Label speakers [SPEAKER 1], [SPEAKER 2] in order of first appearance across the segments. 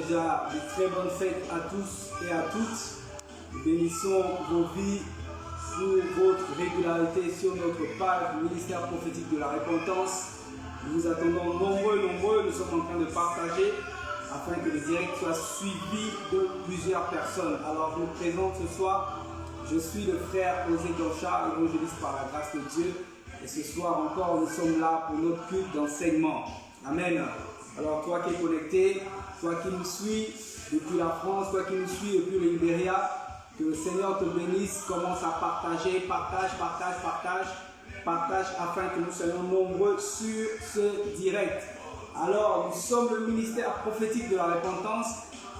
[SPEAKER 1] Déjà de très bonnes fêtes à tous et à toutes. Nous bénissons vos vies pour votre régularité sur notre page du ministère prophétique de la repentance. Nous vous attendons nombreux. Nous sommes en train de partager afin que le direct soit suivi de plusieurs personnes. Alors je me présente ce soir. Je suis le frère Osé Gaucha, évangéliste par la grâce de Dieu. Et ce soir encore, nous sommes là pour notre culte d'enseignement. Amen. Alors toi qui es connecté, toi qui nous suis depuis la France, toi qui nous suis depuis le Libéria, que le Seigneur te bénisse, commence à partager, partage afin que nous soyons nombreux sur ce direct. Alors, nous sommes le ministère prophétique de la repentance.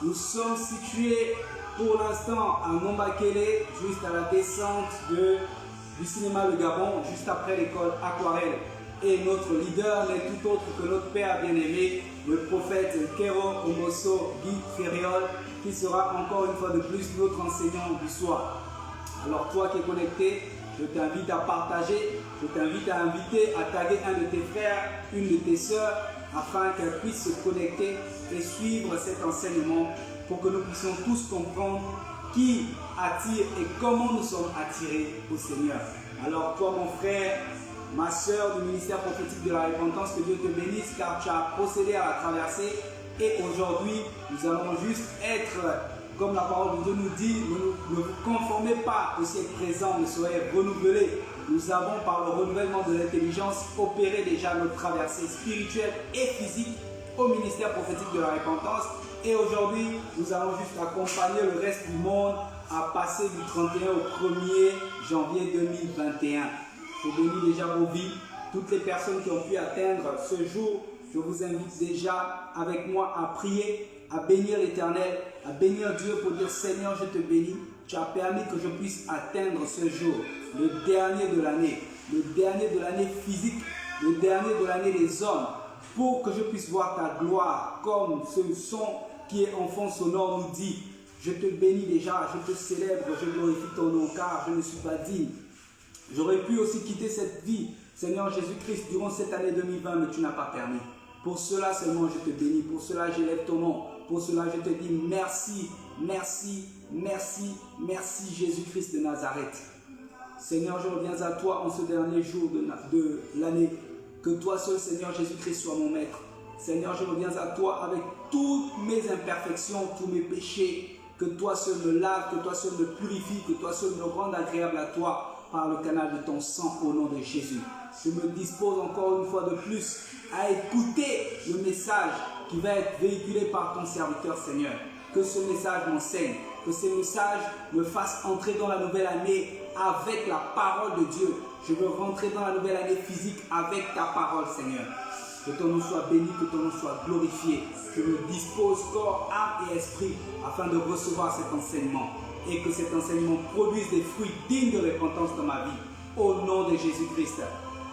[SPEAKER 1] Nous sommes situés pour l'instant à Nombakele, juste à la descente du cinéma Le Gabon, juste après l'école Aquarelle. Et notre leader n'est tout autre que notre Père bien-aimé, le prophète Kero Omoso Guy Ferriol, qui sera encore une fois de plus notre enseignant du soir. Alors toi qui es connecté, je t'invite à partager, je t'invite à inviter, à taguer un de tes frères, une de tes sœurs, afin qu'elles puissent se connecter et suivre cet enseignement pour que nous puissions tous comprendre qui attire et comment nous sommes attirés au Seigneur. Alors toi mon frère, ma sœur du ministère prophétique de la repentance, que Dieu te bénisse car tu as procédé à la traversée et aujourd'hui nous allons juste être, comme la parole de Dieu nous dit, ne vous conformez pas au siècle présent, mais soyez renouvelés. Nous avons par le renouvellement de l'intelligence opéré déjà notre traversée spirituelle et physique au ministère prophétique de la repentance et aujourd'hui nous allons juste accompagner le reste du monde à passer du 31 au 1er janvier 2021. Je bénis déjà vos vies, toutes les personnes qui ont pu atteindre ce jour. Je vous invite déjà avec moi à prier, à bénir l'Éternel, à bénir Dieu pour dire Seigneur, je te bénis. Tu as permis que je puisse atteindre ce jour, le dernier de l'année physique, le dernier de l'année des hommes, pour que je puisse voir ta gloire comme ce son qui est en fond sonore nous dit. Je te bénis déjà, je te célèbre, je glorifie ton nom car je ne suis pas digne. J'aurais pu aussi quitter cette vie, Seigneur Jésus-Christ, durant cette année 2020, mais tu n'as pas permis. Pour cela seulement je te bénis, pour cela j'élève ton nom, pour cela je te dis merci, merci, merci, merci Jésus-Christ de Nazareth. Seigneur, je reviens à toi en ce dernier jour de l'année. Que toi seul, Seigneur Jésus-Christ, sois mon maître. Seigneur, je reviens à toi avec toutes mes imperfections, tous mes péchés. Que toi seul me lave, que toi seul me purifie, que toi seul me rende agréable à toi par le canal de ton sang au nom de Jésus. Je me dispose encore une fois de plus à écouter le message qui va être véhiculé par ton serviteur, Seigneur. Que ce message m'enseigne, que ce message me fasse entrer dans la nouvelle année avec la parole de Dieu. Je veux rentrer dans la nouvelle année physique avec ta parole, Seigneur. Que ton nom soit béni, que ton nom soit glorifié. Je me dispose corps, âme et esprit afin de recevoir cet enseignement et que cet enseignement produise des fruits dignes de repentance dans ma vie. Au nom de Jésus-Christ.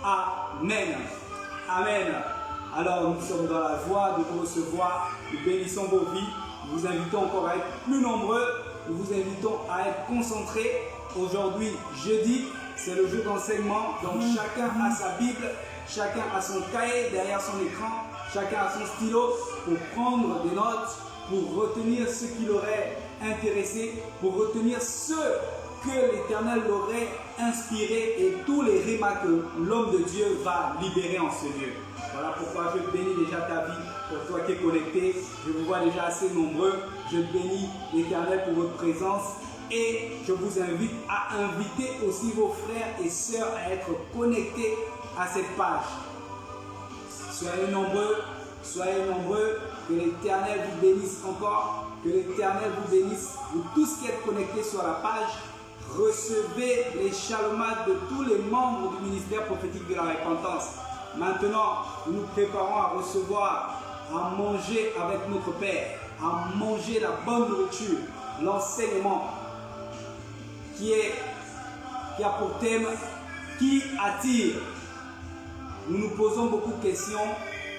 [SPEAKER 1] Amen. Amen. Alors nous sommes dans la joie de vous recevoir. Nous bénissons vos vies. Nous vous invitons encore à être plus nombreux. Nous vous invitons à être concentrés. Aujourd'hui, jeudi, c'est le jour d'enseignement. Donc chacun a sa Bible, chacun a son cahier derrière son écran, chacun a son stylo pour prendre des notes, pour retenir ce qui l'aurait intéressé, pour retenir ce que l'Éternel l'aurait inspiré et tous les rémas que l'homme de Dieu va libérer en ce lieu. Voilà pourquoi je bénis déjà ta vie, pour toi qui es connecté. Je vous vois déjà assez nombreux. Je bénis l'Éternel pour votre présence et je vous invite à inviter aussi vos frères et sœurs à être connectés à cette page. Soyez nombreux, que l'Éternel vous bénisse encore, que l'Éternel vous bénisse. Vous tous qui êtes connectés sur la page, recevez les shalomats de tous les membres du ministère prophétique de la repentance. Maintenant, nous nous préparons à recevoir, à manger avec notre Père, à manger la bonne nourriture, l'enseignement qui a pour thème qui attire. Nous nous posons beaucoup de questions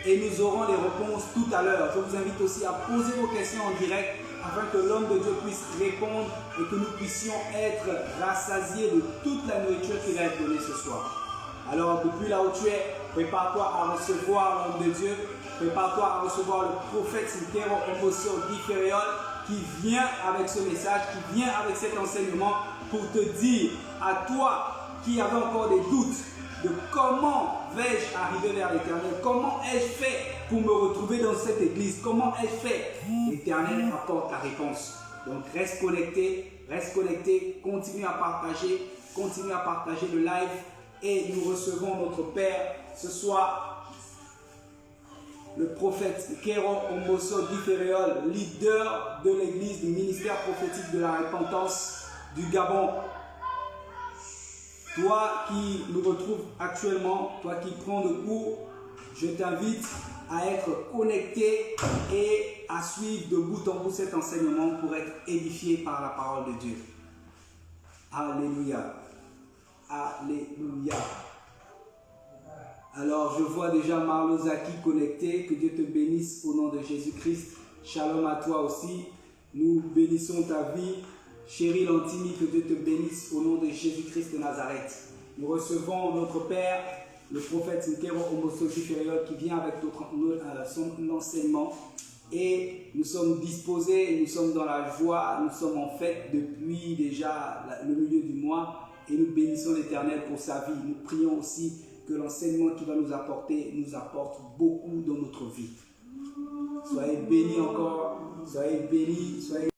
[SPEAKER 1] et nous aurons les réponses tout à l'heure. Je vous invite aussi à poser vos questions en direct afin que l'homme de Dieu puisse répondre et que nous puissions être rassasiés de toute la nourriture qui va être donnée ce soir. Alors, depuis là où tu es, prépare-toi à recevoir l'homme de Dieu, prépare-toi à recevoir le prophète Sikero Omoso Giferiol qui vient avec ce message, qui vient avec cet enseignement pour te dire à toi qui avais encore des doutes de comment vais-je arriver vers l'Éternel, comment ai-je fait pour me retrouver dans cette église, comment ai-je fait. L'Éternel apporte la réponse. Donc reste connecté, continue à partager le live et nous recevons notre Père ce soir, le prophète Kero Omoso Giferiol, leader de l'église du ministère prophétique de la repentance du Gabon. Toi qui nous retrouves actuellement, toi qui prends le cours, je t'invite à être connecté et à suivre de bout en bout cet enseignement pour être édifié par la parole de Dieu. Alléluia. Alléluia. Alors, je vois déjà Marlo Zaki connecté. Que Dieu te bénisse au nom de Jésus-Christ. Shalom à toi aussi. Nous bénissons ta vie. Chérie Lantini, que Dieu te bénisse au nom de Jésus-Christ de Nazareth. Nous recevons notre Père, le prophète Sikero Omoso Giferiol, qui vient avec son enseignement. Et nous sommes disposés, nous sommes dans la joie, nous sommes en fête depuis déjà le milieu du mois. Et nous bénissons l'Éternel pour sa vie. Nous prions aussi que l'enseignement qu'il va nous apporter nous apporte beaucoup dans notre vie. Soyez bénis encore, soyez bénis, soyez...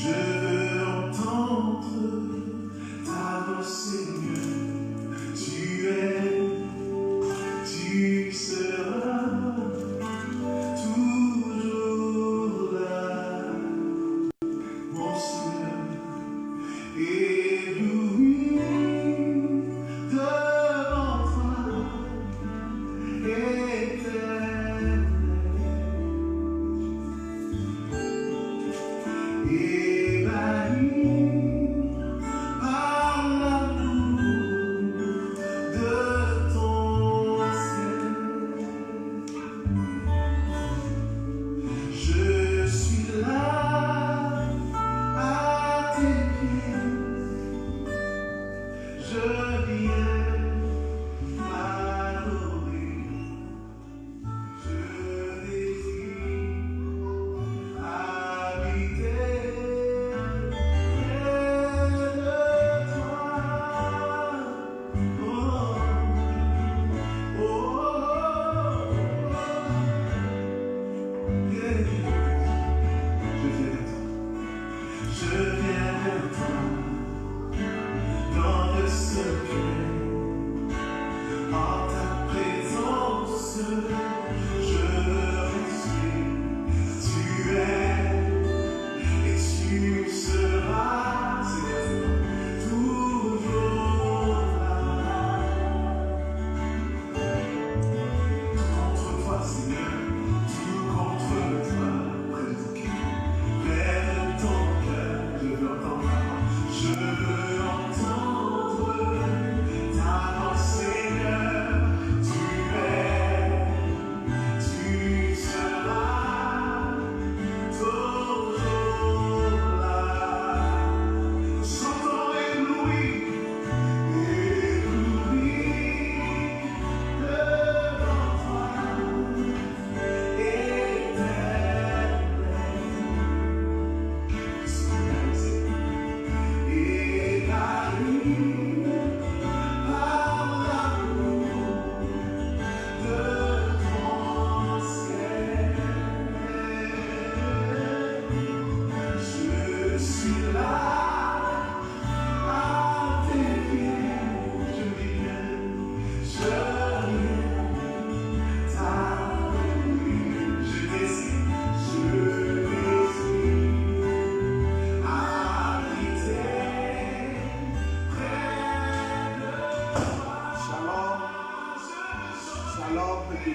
[SPEAKER 2] Je veux entendre ta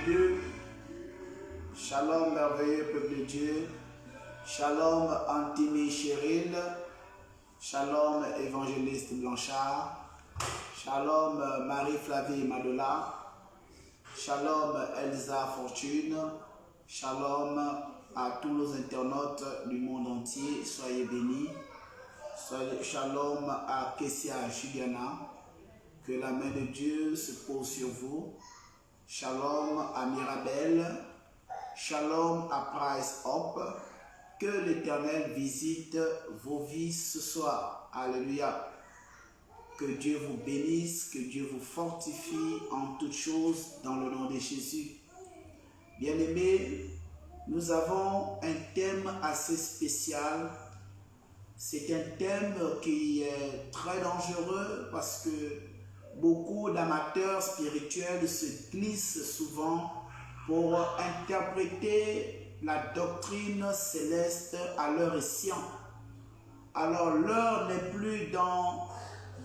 [SPEAKER 2] Dieu. Shalom, merveilleux peuple de Dieu. Shalom, Antimi Cheryl. Shalom, évangéliste Blanchard. Shalom, Marie-Flavie Madola. Shalom, Elsa Fortune. Shalom à tous nos internautes du monde entier. Soyez bénis. Shalom à Kessia Juliana. Que la main de Dieu se pose sur vous. Shalom à Mirabel. Shalom à Price Hope. Que l'Éternel visite vos vies ce soir. Alléluia. Que Dieu vous bénisse, que Dieu vous fortifie en toutes choses dans le nom de Jésus. Bien-aimés, nous avons un thème assez spécial. C'est un thème qui est très dangereux parce que beaucoup d'amateurs spirituels se glissent souvent pour interpréter la doctrine céleste à leur escient. Alors l'heure n'est plus dans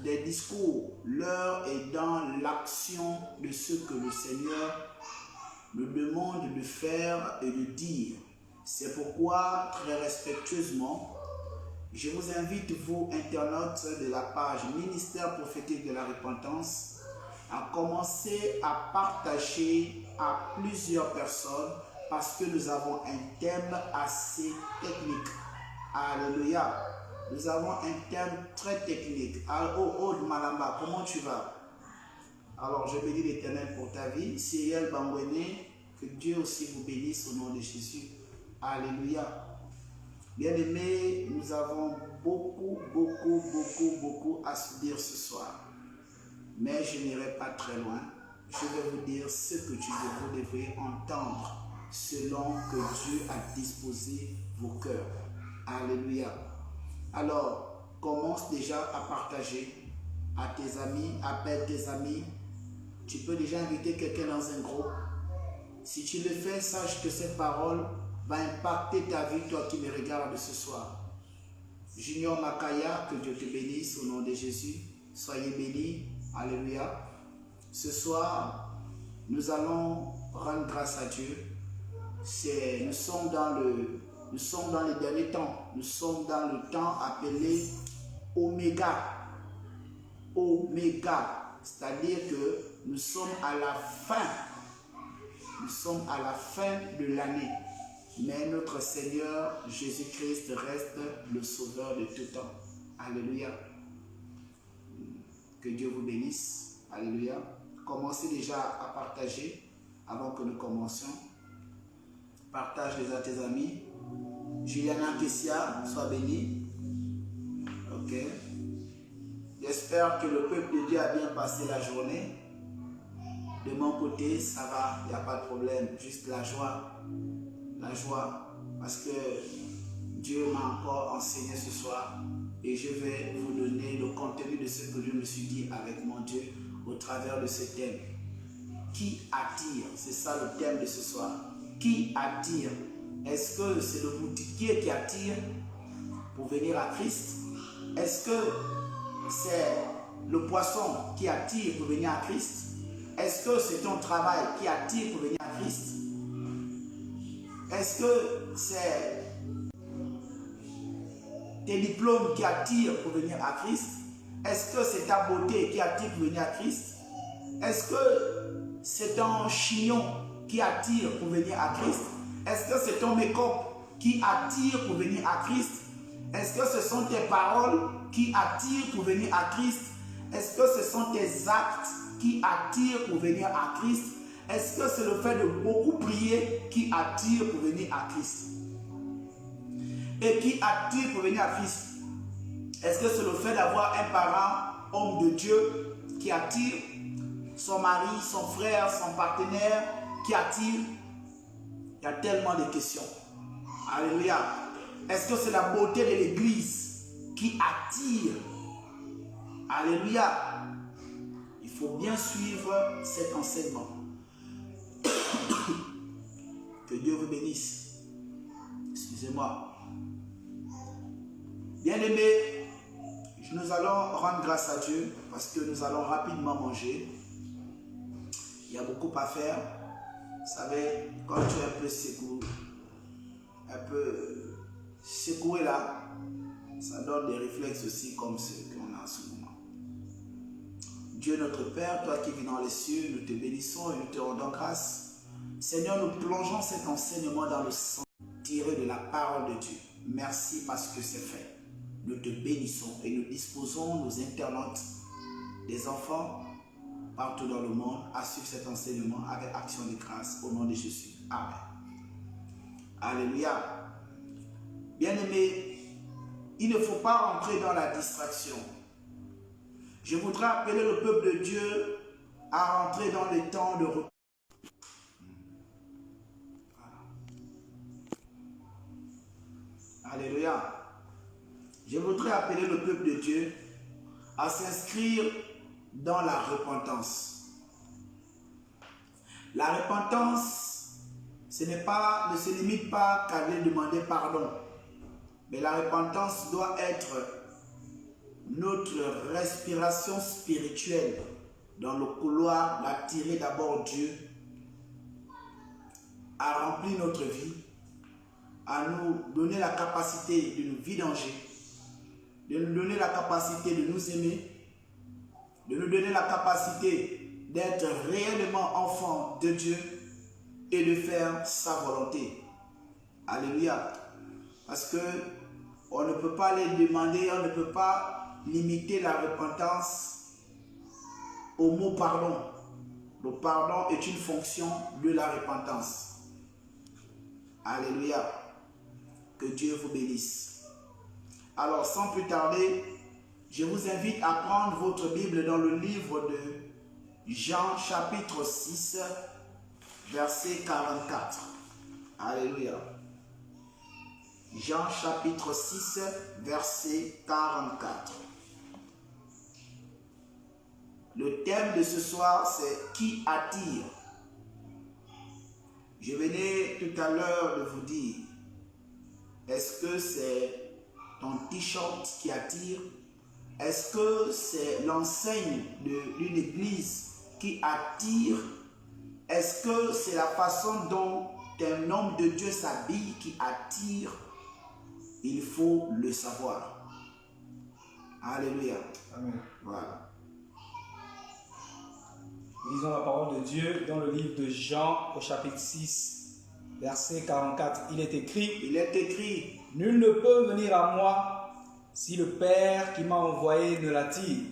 [SPEAKER 2] des discours, l'heure est dans l'action de ce que le Seigneur nous demande de faire et de dire. C'est pourquoi, très respectueusement, je vous invite, vous, internautes de la page Ministère prophétique de la repentance, à commencer à partager à plusieurs personnes parce que nous avons un thème assez technique. Alléluia. Nous avons un thème très technique. Oh, Malamba, comment tu vas? Alors, je bénis l'Éternel pour ta vie. Cyril Bangwene, que Dieu aussi vous bénisse au nom de Jésus. Alléluia. Bien-aimés, nous avons beaucoup à se dire ce soir. Mais je n'irai pas très loin. Je vais vous dire ce que vous devrez entendre selon que Dieu a disposé vos cœurs. Alléluia. Alors, commence déjà à partager à tes amis, appelle tes amis. Tu peux déjà inviter quelqu'un dans un groupe. Si tu le fais, sache que cette parole va impacter ta vie, toi qui me regardes ce soir. Junior Makaya, que Dieu te bénisse au nom de Jésus. Soyez bénis. Alléluia. Ce soir, nous allons rendre grâce à Dieu. Nous sommes dans les derniers temps. Nous sommes dans le temps appelé Oméga. Oméga. C'est-à-dire que nous sommes à la fin. Nous sommes à la fin de l'année. Mais notre Seigneur Jésus-Christ reste le sauveur de tout temps. Alléluia. Que Dieu vous bénisse. Alléluia. Commencez déjà à partager avant que nous commencions. Partage les à tes amis. Juliana Kessia, sois bénie. Ok. J'espère que le peuple de Dieu a bien passé la journée. De mon côté, ça va, il n'y a pas de problème. Juste la joie. La joie. Parce que Dieu m'a encore enseigné ce soir. Et je vais vous donner le contenu de ce que je me suis dit avec mon Dieu au travers de ce thème. Qui attire? C'est ça le thème de ce soir. Qui attire? Est-ce que c'est le boutiquier qui attire pour venir à Christ? Est-ce que c'est le poisson qui attire pour venir à Christ? Est-ce que c'est ton travail qui attire pour venir à Christ? Est-ce que c'est tes diplômes qui attirent pour venir à Christ? Est-ce que c'est ta beauté qui attire pour venir à Christ? Est-ce que c'est ton chignon qui attire pour venir à Christ? Est-ce que c'est ton make-up qui attire pour venir à Christ? Est-ce que ce sont tes paroles qui attirent pour venir à Christ? Est-ce que ce sont tes actes qui attirent pour venir à Christ? Est-ce que c'est le fait de beaucoup prier qui attire pour venir à Christ? Et qui attire pour venir à Christ? Est-ce que c'est le fait d'avoir un parent, homme de Dieu, qui attire? Son mari, son frère, son partenaire, qui attire? Il y a tellement de questions. Alléluia. Est-ce que c'est la beauté de l'église qui attire? Alléluia. Il faut bien suivre cet enseignement. Que Dieu vous bénisse. Excusez-moi. Bien-aimés, nous allons rendre grâce à Dieu parce que nous allons rapidement manger. Il y a beaucoup à faire. Vous savez, quand tu es un peu secoué là, ça donne des réflexes aussi comme ceux qu'on a en ce moment. Dieu notre Père, toi qui vis dans les cieux, nous te bénissons et nous te rendons grâce. Seigneur, nous plongeons cet enseignement dans le sang tiré de la parole de Dieu. Merci parce que c'est fait. Nous te bénissons et nous disposons nos internautes, des enfants partout dans le monde, à suivre cet enseignement avec action de grâce au nom de Jésus. Amen. Alléluia. Bien-aimés, il ne faut pas rentrer dans la distraction. Je voudrais appeler le peuple de Dieu à rentrer dans les temps de repos. Alléluia. Je voudrais appeler le peuple de Dieu à s'inscrire dans la repentance. La repentance, ne se limite pas qu'à aller demander pardon. Mais la repentance doit être notre respiration spirituelle dans le couloir d'attirer d'abord Dieu à remplir notre vie, à nous donner la capacité de nous vidanger, de nous donner la capacité de nous aimer, de nous donner la capacité d'être réellement enfants de Dieu et de faire sa volonté. Alléluia. Parce que on ne peut pas les demander, on ne peut pas limiter la repentance au mot pardon. Le pardon est une fonction de la repentance. Alléluia. Que Dieu vous bénisse. Alors, sans plus tarder, je vous invite à prendre votre Bible dans le livre de Jean chapitre 6, verset 44. Alléluia. Jean chapitre 6, verset 44. Le thème de ce soir, c'est « Qui attire ?» Je venais tout à l'heure de vous dire, est-ce que c'est ton t-shirt qui attire? Est-ce que c'est l'enseigne d'une église qui attire? Est-ce que c'est la façon dont un homme de Dieu s'habille qui attire? Il faut le savoir. Alléluia.
[SPEAKER 1] Amen.
[SPEAKER 2] Voilà.
[SPEAKER 1] Lisons la parole de Dieu dans le livre de Jean au chapitre 6, verset 44. Il est écrit, « Nul ne peut venir à moi si le Père qui m'a envoyé ne l'attire. »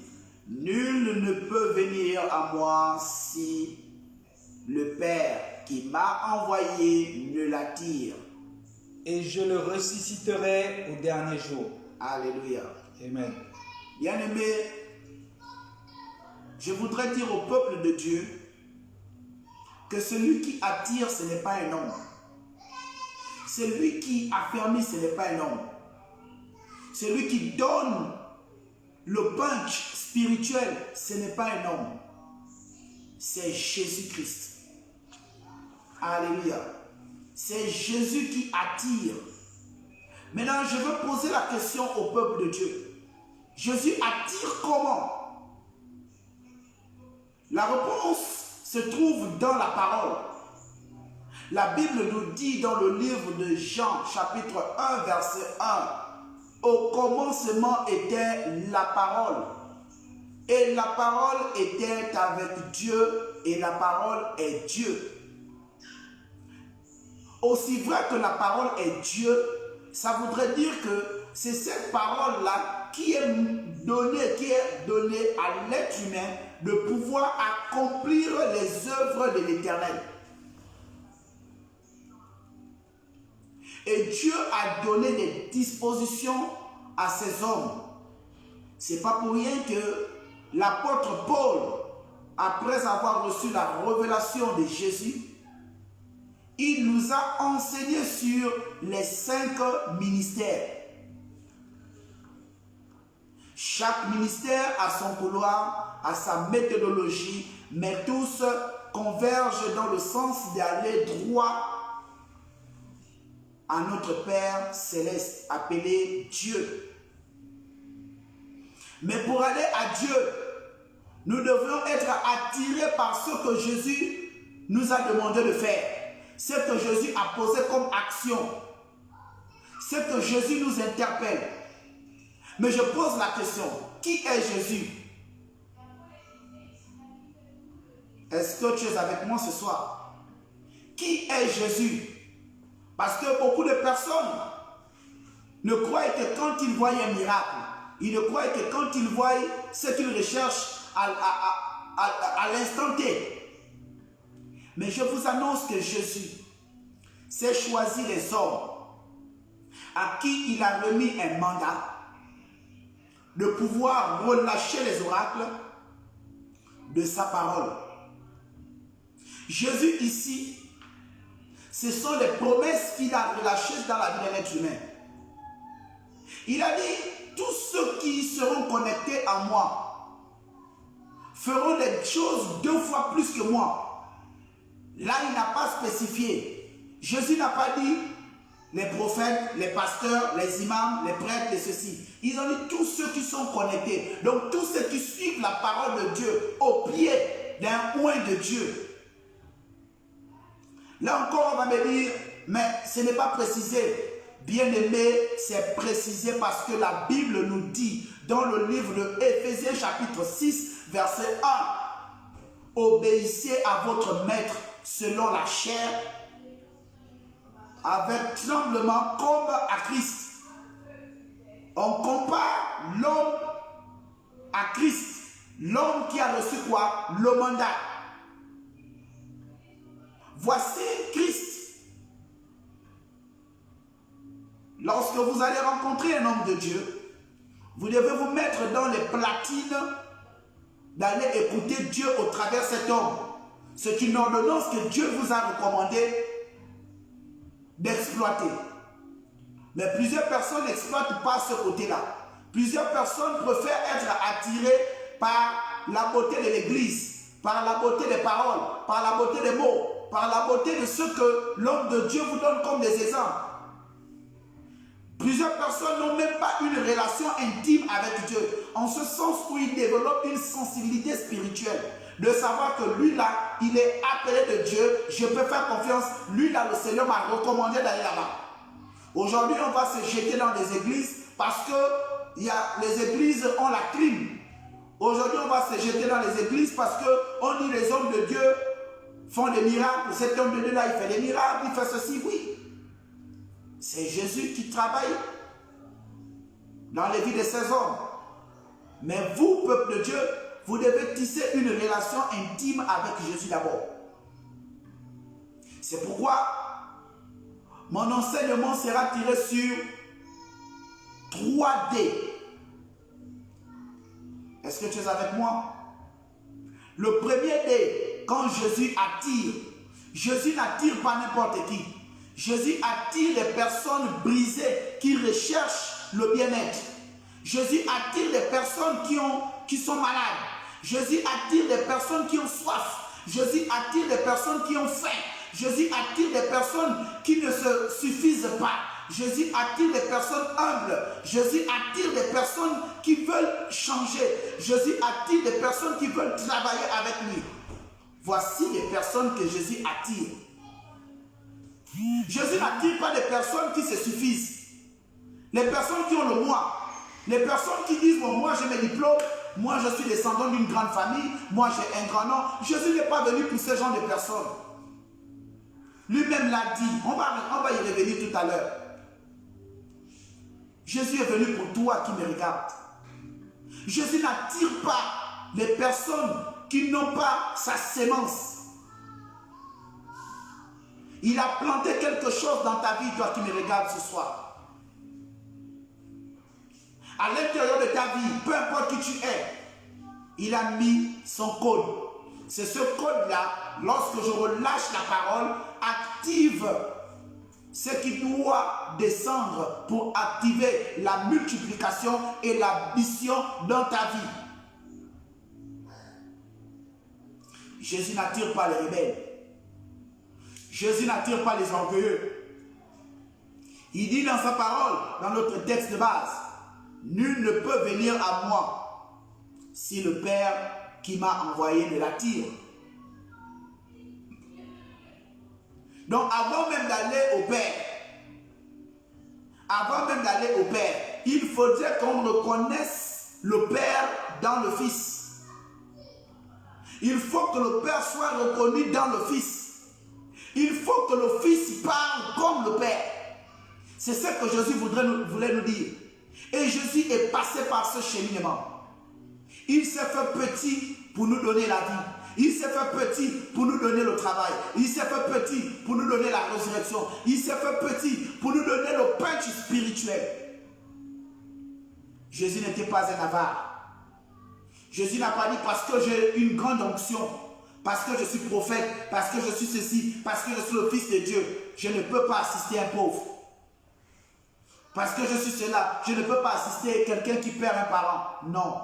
[SPEAKER 2] Nul ne peut venir à moi si le Père qui m'a envoyé ne l'attire.
[SPEAKER 1] Et je le ressusciterai au dernier jour.
[SPEAKER 2] Alléluia.
[SPEAKER 1] Amen.
[SPEAKER 2] Bien-aimé, je voudrais dire au peuple de Dieu que celui qui attire, ce n'est pas un homme. Celui qui affermit, ce n'est pas un homme. Celui qui donne le punch spirituel, ce n'est pas un homme. C'est Jésus-Christ. Alléluia. C'est Jésus qui attire. Maintenant, je veux poser la question au peuple de Dieu. Jésus attire comment? La réponse se trouve dans la parole. La Bible nous dit dans le livre de Jean, chapitre 1, verset 1, « Au commencement était la parole, et la parole était avec Dieu, et la parole est Dieu. » Aussi vrai que la parole est Dieu, ça voudrait dire que c'est cette parole-là qui est donnée à l'être humain de pouvoir accomplir les œuvres de l'Éternel. Et Dieu a donné des dispositions à ces hommes. C'est pas pour rien que l'apôtre Paul, après avoir reçu la révélation de Jésus, il nous a enseigné sur les 5 ministères. Chaque ministère a son couloir, a sa méthodologie, mais tous convergent dans le sens d'aller droit à notre Père céleste, appelé Dieu. Mais pour aller à Dieu, nous devons être attirés par ce que Jésus nous a demandé de faire, ce que Jésus a posé comme action, ce que Jésus nous interpelle. Mais je pose la question, qui est Jésus? Est-ce que tu es avec moi ce soir? Qui est Jésus? Parce que beaucoup de personnes ne croient que quand ils voient un miracle, ils ne croient que quand ils voient ce qu'ils recherchent à l'instant T. Mais je vous annonce que Jésus s'est choisi les hommes à qui il a remis un mandat de pouvoir relâcher les oracles de sa parole. Jésus ici, ce sont les promesses qu'il a relâchées dans la vie d'un être humain. Il a dit, tous ceux qui seront connectés à moi feront des choses 2 fois plus que moi. Là, il n'a pas spécifié. Jésus n'a pas dit les prophètes, les pasteurs, les imams, les prêtres et ceci. Ils ont dit tous ceux qui sont connectés. Donc tous ceux qui suivent la parole de Dieu au pied d'un oint de Dieu. Là encore, on va me dire, mais ce n'est pas précisé. Bien aimé, c'est précisé parce que la Bible nous dit dans le livre de Éphésiens chapitre 6, verset 1, obéissez à votre maître selon la chair, avec tremblement comme à Christ. On compare l'homme à Christ, l'homme qui a reçu quoi? Le mandat. Voici Christ. Lorsque vous allez rencontrer un homme de Dieu, vous devez vous mettre dans les platines d'aller écouter Dieu au travers de cet homme. C'est une ordonnance que Dieu vous a recommandé d'exploiter. Mais plusieurs personnes n'exploitent pas ce côté-là. Plusieurs personnes préfèrent être attirées par la beauté de l'église, par la beauté des paroles, par la beauté des mots, par la beauté de ce que l'homme de Dieu vous donne comme des exemples. Plusieurs personnes n'ont même pas une relation intime avec Dieu, en ce sens où ils développent une sensibilité spirituelle, de savoir que lui là, il est appelé de Dieu, je peux faire confiance, lui là, le Seigneur m'a recommandé d'aller là-bas. Aujourd'hui, on va se jeter dans les églises parce que les églises ont la clim. Aujourd'hui, on va se jeter dans les églises parce qu'on dit les hommes de Dieu font des miracles. Cet homme de Dieu là, il fait des miracles, il fait ceci, oui. C'est Jésus qui travaille dans les vies de ces hommes. Mais vous, peuple de Dieu, vous devez tisser une relation intime avec Jésus d'abord. C'est pourquoi mon enseignement sera tiré sur 3D. Est-ce que tu es avec moi? Le premier D, quand Jésus attire, Jésus n'attire pas n'importe qui. Jésus attire les personnes brisées qui recherchent le bien-être. Jésus attire les personnes qui sont malades. Jésus attire les personnes qui ont soif. Jésus attire les personnes qui ont faim. Jésus attire les personnes qui ne se suffisent pas. Jésus attire les personnes humbles. Jésus attire les personnes qui veulent changer. Jésus attire les personnes qui veulent travailler avec lui. Voici les personnes que Jésus attire. Jésus n'attire pas les personnes qui se suffisent. Les personnes qui ont le moi. Les personnes qui disent, bon, moi j'ai mes diplômes, moi je suis descendant d'une grande famille, moi j'ai un grand nom. Jésus n'est pas venu pour ce genre de personnes. Lui-même l'a dit, on va y revenir tout à l'heure. Jésus est venu pour toi qui me regarde. Jésus n'attire pas les personnes qui n'ont pas sa sémence. Il a planté quelque chose dans ta vie, toi qui me regardes ce soir. À l'intérieur de ta vie, peu importe qui tu es, il a mis son code. C'est ce code-là, lorsque je relâche la parole, active ce qui doit descendre pour activer la multiplication et la mission dans ta vie. Jésus n'attire pas les rebelles. Jésus n'attire pas les orgueilleux. Il dit dans sa parole, dans notre texte de base, nul ne peut venir à moi si le Père qui m'a envoyé ne l'attire. Donc avant même d'aller au Père, il faudrait qu'on reconnaisse le Père dans le Fils. Il faut que le Père soit reconnu dans le Fils. Il faut que le Fils parle comme le Père. C'est ce que Jésus voulait nous dire. Et Jésus est passé par ce cheminement. Il s'est fait petit pour nous donner la vie. Il s'est fait petit pour nous donner le travail. Il s'est fait petit pour nous donner la résurrection. Il s'est fait petit pour nous donner le pain spirituel. Jésus n'était pas un avare. Jésus n'a pas dit parce que j'ai une grande onction, parce que je suis prophète, parce que je suis ceci, parce que je suis le Fils de Dieu, je ne peux pas assister un pauvre. Parce que je suis cela, je ne peux pas assister quelqu'un qui perd un parent. Non,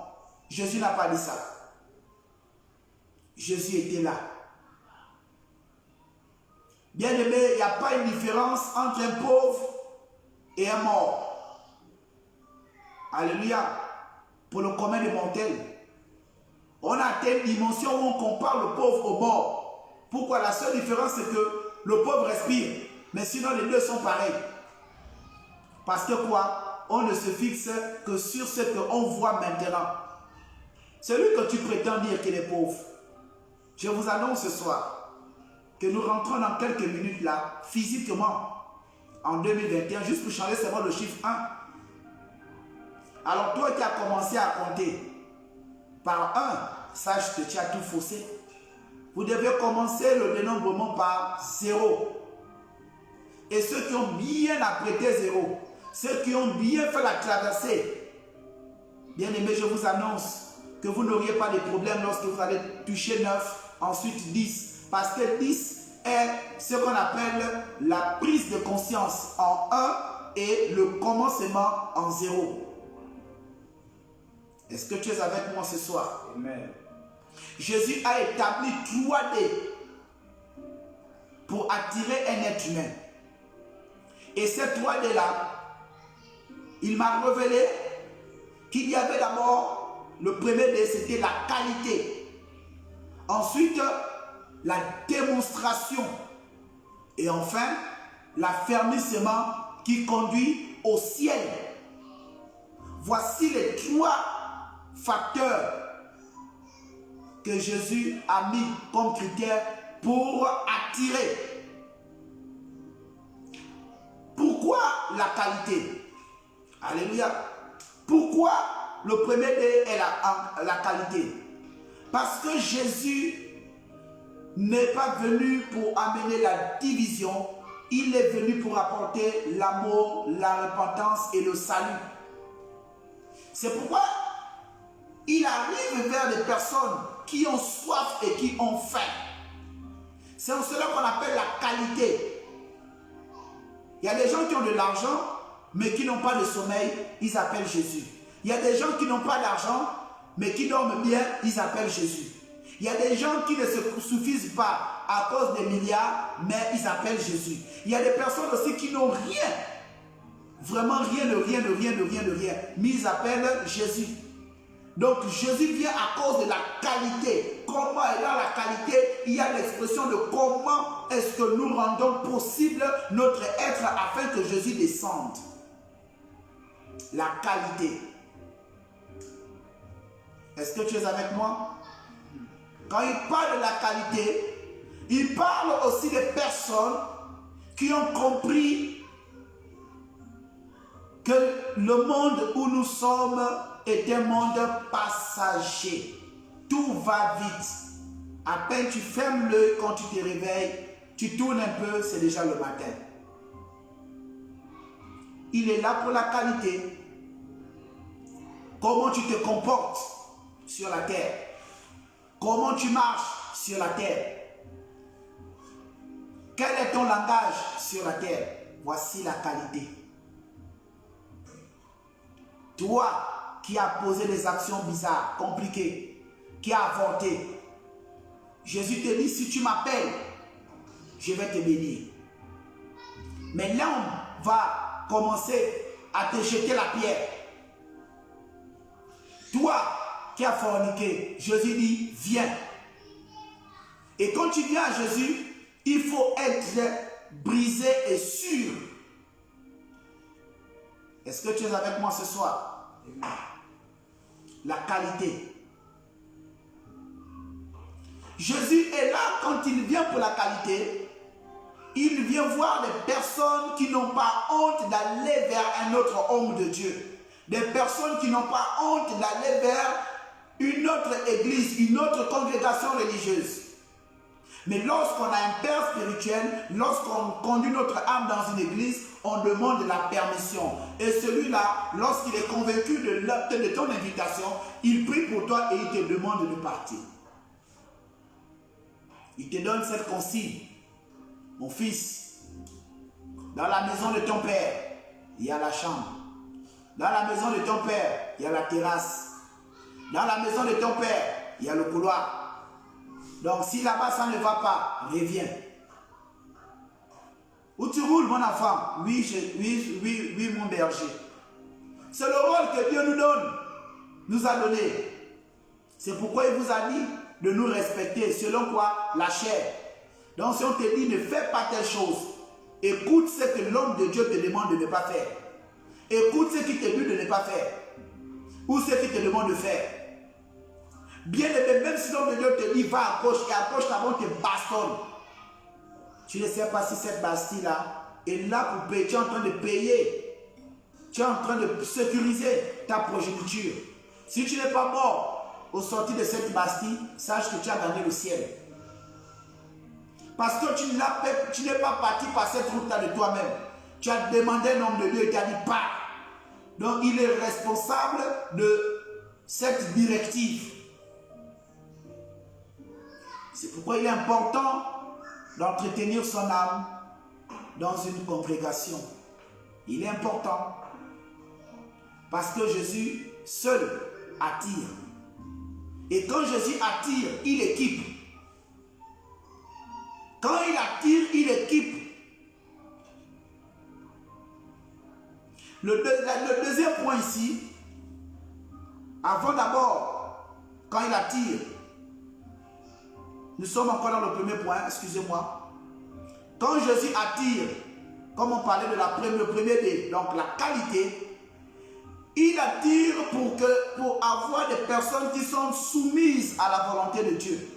[SPEAKER 2] Jésus n'a pas dit ça. Jésus était là. Bien aimé, il n'y a pas une différence entre un pauvre et un mort. Alléluia. Pour le commun des mortels. On a atteint une dimension où on compare le pauvre au mort. Pourquoi? La seule différence, c'est que le pauvre respire. Mais sinon, les deux sont pareils. Parce que quoi? On ne se fixe que sur ce qu'on voit maintenant. Celui que tu prétends dire qu'il est pauvre, je vous annonce ce soir que nous rentrons dans quelques minutes là, physiquement, en 2021, juste pour changer seulement le chiffre 1. Alors toi qui as commencé à compter par 1, sache que tu as tout faussé. Vous devez commencer le dénombrement par 0. Et ceux qui ont bien apprêté 0, ceux qui ont bien fait la traversée, bien aimé, je vous annonce que vous n'auriez pas de problème lorsque vous allez toucher 9, ensuite 10. Parce que 10 est ce qu'on appelle la prise de conscience en 1 et le commencement en 0. Est-ce que tu es avec moi ce soir?
[SPEAKER 1] Amen.
[SPEAKER 2] Jésus a établi 3D pour attirer un être humain. Et ces 3D là, il m'a révélé qu'il y avait d'abord, le premier D, c'était la qualité. Ensuite, la démonstration. Et enfin, l'affermissement qui conduit au ciel. Voici les 3 facteurs que Jésus a mis comme critère pour attirer. Pourquoi la qualité? Alléluia. Pourquoi le premier D est la qualité? Parce que Jésus n'est pas venu pour amener la division, il est venu pour apporter l'amour, la repentance et le salut. C'est pourquoi il arrive vers des personnes qui ont soif et qui ont faim. C'est en cela qu'on appelle la qualité. Il y a des gens qui ont de l'argent, mais qui n'ont pas de sommeil, ils appellent Jésus. Il y a des gens qui n'ont pas d'argent, mais qui dorment bien, ils appellent Jésus. Il y a des gens qui ne se suffisent pas à cause des milliards, mais ils appellent Jésus. Il y a des personnes aussi qui n'ont rien, vraiment rien, mais ils appellent Jésus. Donc Jésus vient à cause de la qualité. Comment est dans la qualité? Il y a l'expression de comment est-ce que nous rendons possible notre être afin que Jésus descende. La qualité. Est-ce que tu es avec moi? Quand il parle de la qualité, il parle aussi des personnes qui ont compris que le monde où nous sommes est un monde passager. Tout va vite. À peine tu fermes l'œil quand tu te réveilles, tu tournes un peu, c'est déjà le matin. Il est là pour la qualité. Comment tu te comportes sur la terre? Comment tu marches sur la terre? Quel est ton langage sur la terre? Voici la qualité. Toi qui as posé des actions bizarres, compliquées, qui as avorté, Jésus te dit, si tu m'appelles, je vais te bénir. Mais l'homme va commencer à te jeter la pierre. Toi qui as forniqué, Jésus dit, viens. Et quand tu viens à Jésus, il faut être brisé et sûr. Est-ce que tu es avec moi ce soir? La qualité. Jésus est là quand il vient pour la qualité. Il vient voir des personnes qui n'ont pas honte d'aller vers un autre homme de Dieu. Des personnes qui n'ont pas honte d'aller vers une autre église, une autre congrégation religieuse. Mais lorsqu'on a un père spirituel, lorsqu'on conduit notre âme dans une église, on demande la permission. Et celui-là, lorsqu'il est convaincu de ton invitation, il prie pour toi et il te demande de partir. Il te donne cette consigne. Mon fils, dans la maison de ton père, il y a la chambre. Dans la maison de ton père, il y a la terrasse. Dans la maison de ton père, il y a le couloir. Donc si là-bas ça ne va pas, reviens. Où tu roules mon enfant? Oui, oui mon berger. C'est le rôle que Dieu nous a donné. C'est pourquoi il vous a dit de nous respecter. Selon quoi? La chair. Donc si on te dit ne fais pas telle chose, écoute ce que l'homme de Dieu te demande de ne pas faire. Écoute ce qu'il te dit de ne pas faire. Ou ce qu'il te demande de faire. Bien aimé, même si l'homme de Dieu te dit va à gauche et à gauche là-bas on te bastonne. Tu ne sais pas si cette Bastille-là est là pour payer. Tu es en train de payer. Tu es en train de sécuriser ta progéniture. Si tu n'es pas mort au sorti de cette Bastille, sache que tu as gagné le ciel. Parce que tu n'es pas parti par cette route-là de toi-même. Tu as demandé un homme de Dieu et tu as dit pas. Donc il est responsable de cette directive. C'est pourquoi il est important d'entretenir son âme dans une congrégation. Il est important. Parce que Jésus seul attire. Et quand Jésus attire, il équipe. Quand il attire, il équipe. Le deuxième point ici, avant d'abord, quand il attire, nous sommes encore dans le premier point, excusez-moi. Quand Jésus attire, comme on parlait de le premier D, donc la qualité, il attire pour avoir des personnes qui sont soumises à la volonté de Dieu.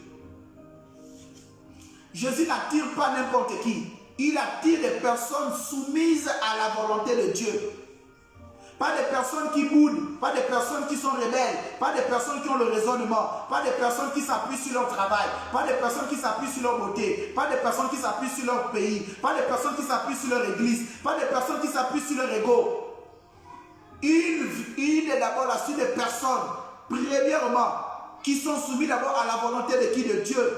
[SPEAKER 2] Jésus n'attire pas n'importe qui. Il attire des personnes soumises à la volonté de Dieu. Pas des personnes qui boudent, pas des personnes qui sont rebelles, pas des personnes qui ont le raisonnement, pas des personnes qui s'appuient sur leur travail, pas des personnes qui s'appuient sur leur beauté, pas des personnes qui s'appuient sur leur pays, pas des personnes qui s'appuient sur leur église, pas des personnes qui s'appuient sur leur ego. Il est d'abord là sur des personnes, premièrement, qui sont soumises d'abord à la volonté de qui? De Dieu.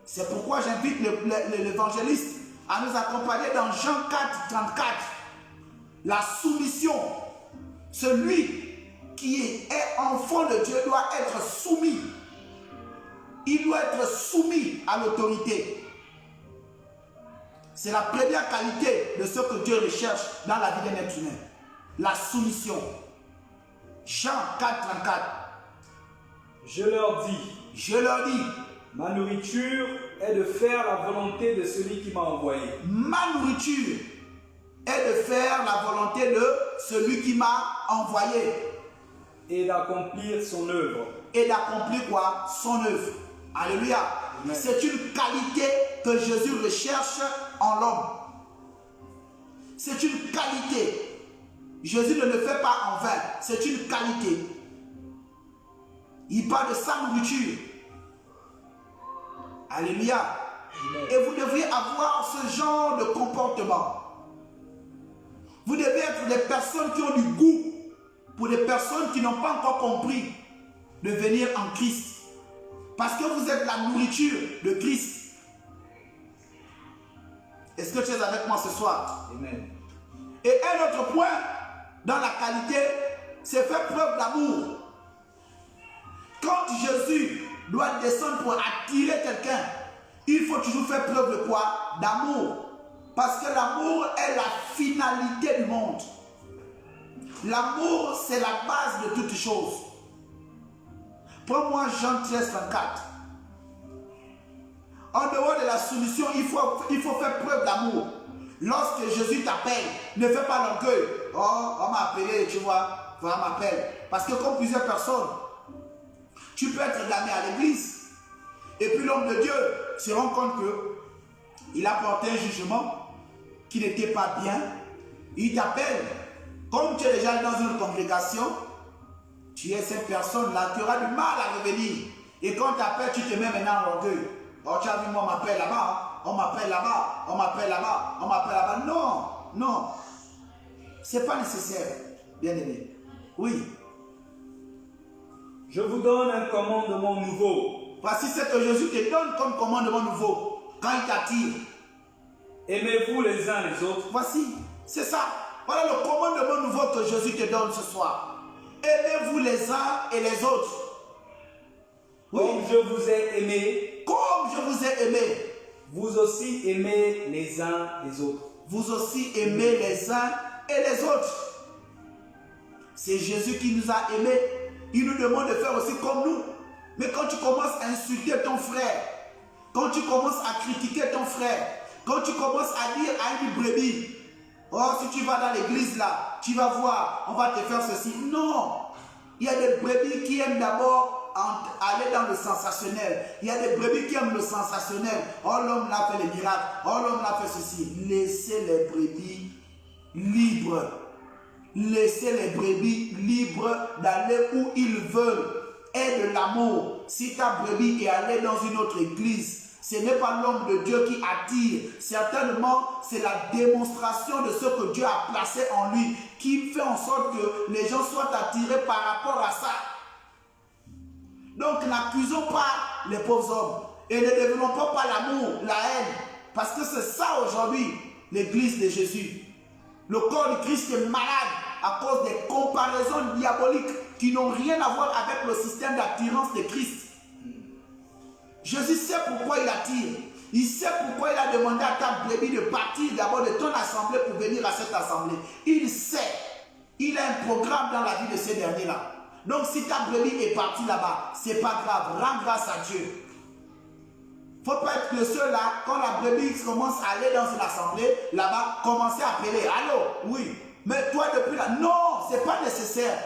[SPEAKER 2] C'est pourquoi j'invite l'évangéliste à nous accompagner dans Jean 4, 34. La soumission. Celui qui est enfant de Dieu doit être soumis. Il doit être soumis à l'autorité. C'est la première qualité de ce que Dieu recherche dans la vie d'un être humain. La soumission. Jean 4, 34.
[SPEAKER 1] Je leur dis, ma nourriture est de faire la volonté de celui qui m'a envoyé.
[SPEAKER 2] Ma nourriture est de faire la volonté de celui qui m'a envoyé.
[SPEAKER 1] Et d'accomplir son œuvre.
[SPEAKER 2] Et d'accomplir quoi? Son œuvre. Alléluia. C'est une qualité que Jésus recherche en l'homme. C'est une qualité. Jésus ne le fait pas en vain. C'est une qualité. Il parle de sa nourriture. Alléluia. Et vous devriez avoir ce genre de comportement. Vous devez être des personnes qui ont du goût pour des personnes qui n'ont pas encore compris de venir en Christ. Parce que vous êtes la nourriture de Christ. Est-ce que tu es avec moi ce soir?
[SPEAKER 1] Amen.
[SPEAKER 2] Et un autre point dans la qualité, c'est faire preuve d'amour. Quand Jésus doit descendre pour attirer quelqu'un, il faut toujours faire preuve de quoi? D'amour. Parce que l'amour est la finalité du monde. L'amour, c'est la base de toutes choses. Prends-moi Jean 13, 34. En dehors de la soumission, il faut faire preuve d'amour. Lorsque Jésus t'appelle, ne fais pas l'orgueil. Oh, on m'a appelé, tu vois, voilà, on m'appelle. Parce que comme plusieurs personnes, tu peux être damné à l'église. Et puis l'homme de Dieu se rend compte qu'il a porté un jugement qui n'était pas bien. Il t'appelle. Comme tu es déjà dans une congrégation, tu es cette personne-là qui aura du mal à revenir. Et quand tu t'appelles, tu te mets maintenant en orgueil. Oh, tu as vu, moi, on m'appelle là-bas, on m'appelle là-bas, on m'appelle là-bas, on m'appelle là-bas. Non, non. Ce n'est pas nécessaire, bien aimé. Oui.
[SPEAKER 1] Je vous donne un commandement nouveau.
[SPEAKER 2] Voici ce que Jésus te donne comme commandement nouveau. Quand il t'attire.
[SPEAKER 1] Aimez-vous les uns les autres.
[SPEAKER 2] Voici, c'est ça. Voilà le commandement nouveau que Jésus te donne ce soir. Aimez-vous les uns et les autres. Oui.
[SPEAKER 1] Comme je vous ai aimé.
[SPEAKER 2] Comme je vous ai aimé.
[SPEAKER 1] Vous aussi aimez les uns les autres.
[SPEAKER 2] Vous aussi aimez les uns et les autres. C'est Jésus qui nous a aimés. Il nous demande de faire aussi comme nous. Mais quand tu commences à insulter ton frère, quand tu commences à critiquer ton frère, quand tu commences à dire à une brebis, oh, si tu vas dans l'église là, tu vas voir, on va te faire ceci. Non. Il y a des brebis qui aiment d'abord aller dans le sensationnel. Il y a des brebis qui aiment le sensationnel. Oh, l'homme l'a fait les miracles. Oh, l'homme l'a fait ceci. Laissez les brebis libres. Laissez les brebis libres d'aller où ils veulent. Aie de l'amour. Si ta brebis est allée dans une autre église, ce n'est pas l'homme de Dieu qui attire. Certainement, c'est la démonstration de ce que Dieu a placé en lui qui fait en sorte que les gens soient attirés par rapport à ça. Donc, n'accusons pas les pauvres hommes et ne développons pas l'amour, la haine. Parce que c'est ça aujourd'hui, l'église de Jésus. Le corps du Christ est malade à cause des comparaisons diaboliques qui n'ont rien à voir avec le système d'attirance de Christ. Jésus sait pourquoi il attire. Il sait pourquoi il a demandé à ta brebis de partir d'abord de ton assemblée pour venir à cette assemblée. Il sait. Il a un programme dans la vie de ces derniers-là. Donc si ta brebis est partie là-bas, ce n'est pas grave. Rends grâce à Dieu. Il ne faut pas être le seul là, quand la brebis commence à aller dans une assemblée, là-bas, commencer à appeler. Allô, oui. Mais toi depuis là, non, ce n'est pas nécessaire.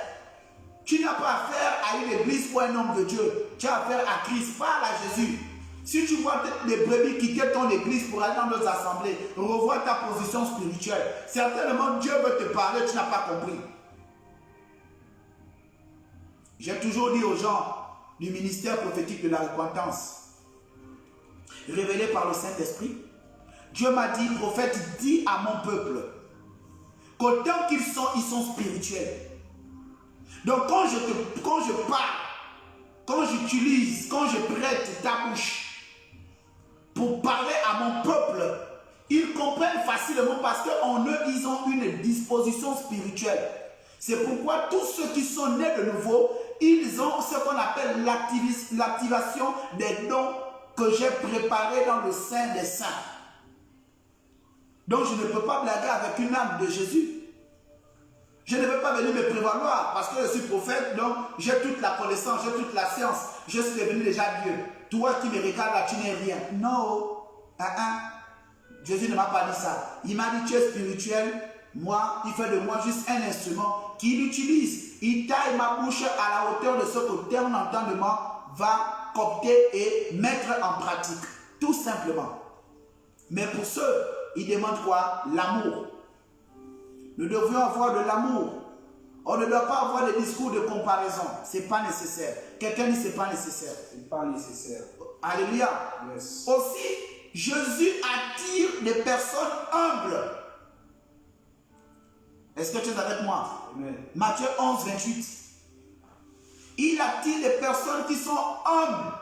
[SPEAKER 2] Tu n'as pas affaire à une église ou un homme de Dieu. Tu as affaire à Christ, parle à Jésus. Si tu vois des brebis quitter ton église pour aller dans d'autres assemblées, revois ta position spirituelle. Certainement, Dieu veut te parler, tu n'as pas compris. J'ai toujours dit aux gens du ministère prophétique de la repentance, révélé par le Saint-Esprit, Dieu m'a dit, prophète, dis à mon peuple qu'autant qu'ils sont, ils sont spirituels. Donc quand je parle, quand j'utilise, quand je prête ta bouche pour parler à mon peuple, ils comprennent facilement parce qu'en eux, ils ont une disposition spirituelle. C'est pourquoi tous ceux qui sont nés de nouveau, ils ont ce qu'on appelle l'activation des dons que j'ai préparés dans le sein des saints. Donc je ne peux pas blaguer avec une âme de Jésus. Je ne vais pas venir me prévaloir parce que je suis prophète, donc j'ai toute la connaissance, j'ai toute la science. Je suis devenu déjà Dieu. Toi qui me regardes là, tu n'es rien. Non. Jésus ne m'a pas dit ça. Il m'a dit tu es spirituel. Moi, il fait de moi juste un instrument qu'il utilise. Il taille ma bouche à la hauteur de ce que ton entendement va copter et mettre en pratique. Tout simplement. Mais pour ceux, il demande quoi? L'amour. Nous devons avoir de l'amour. On ne doit pas avoir des discours de comparaison. Ce n'est pas nécessaire. Quelqu'un dit ce n'est pas nécessaire.
[SPEAKER 1] Ce n'est pas nécessaire.
[SPEAKER 2] Alléluia.
[SPEAKER 1] Yes.
[SPEAKER 2] Aussi, Jésus attire des personnes humbles. Est-ce que tu es avec moi?
[SPEAKER 1] Amen.
[SPEAKER 2] Matthieu 11, 28. Il attire des personnes qui sont humbles.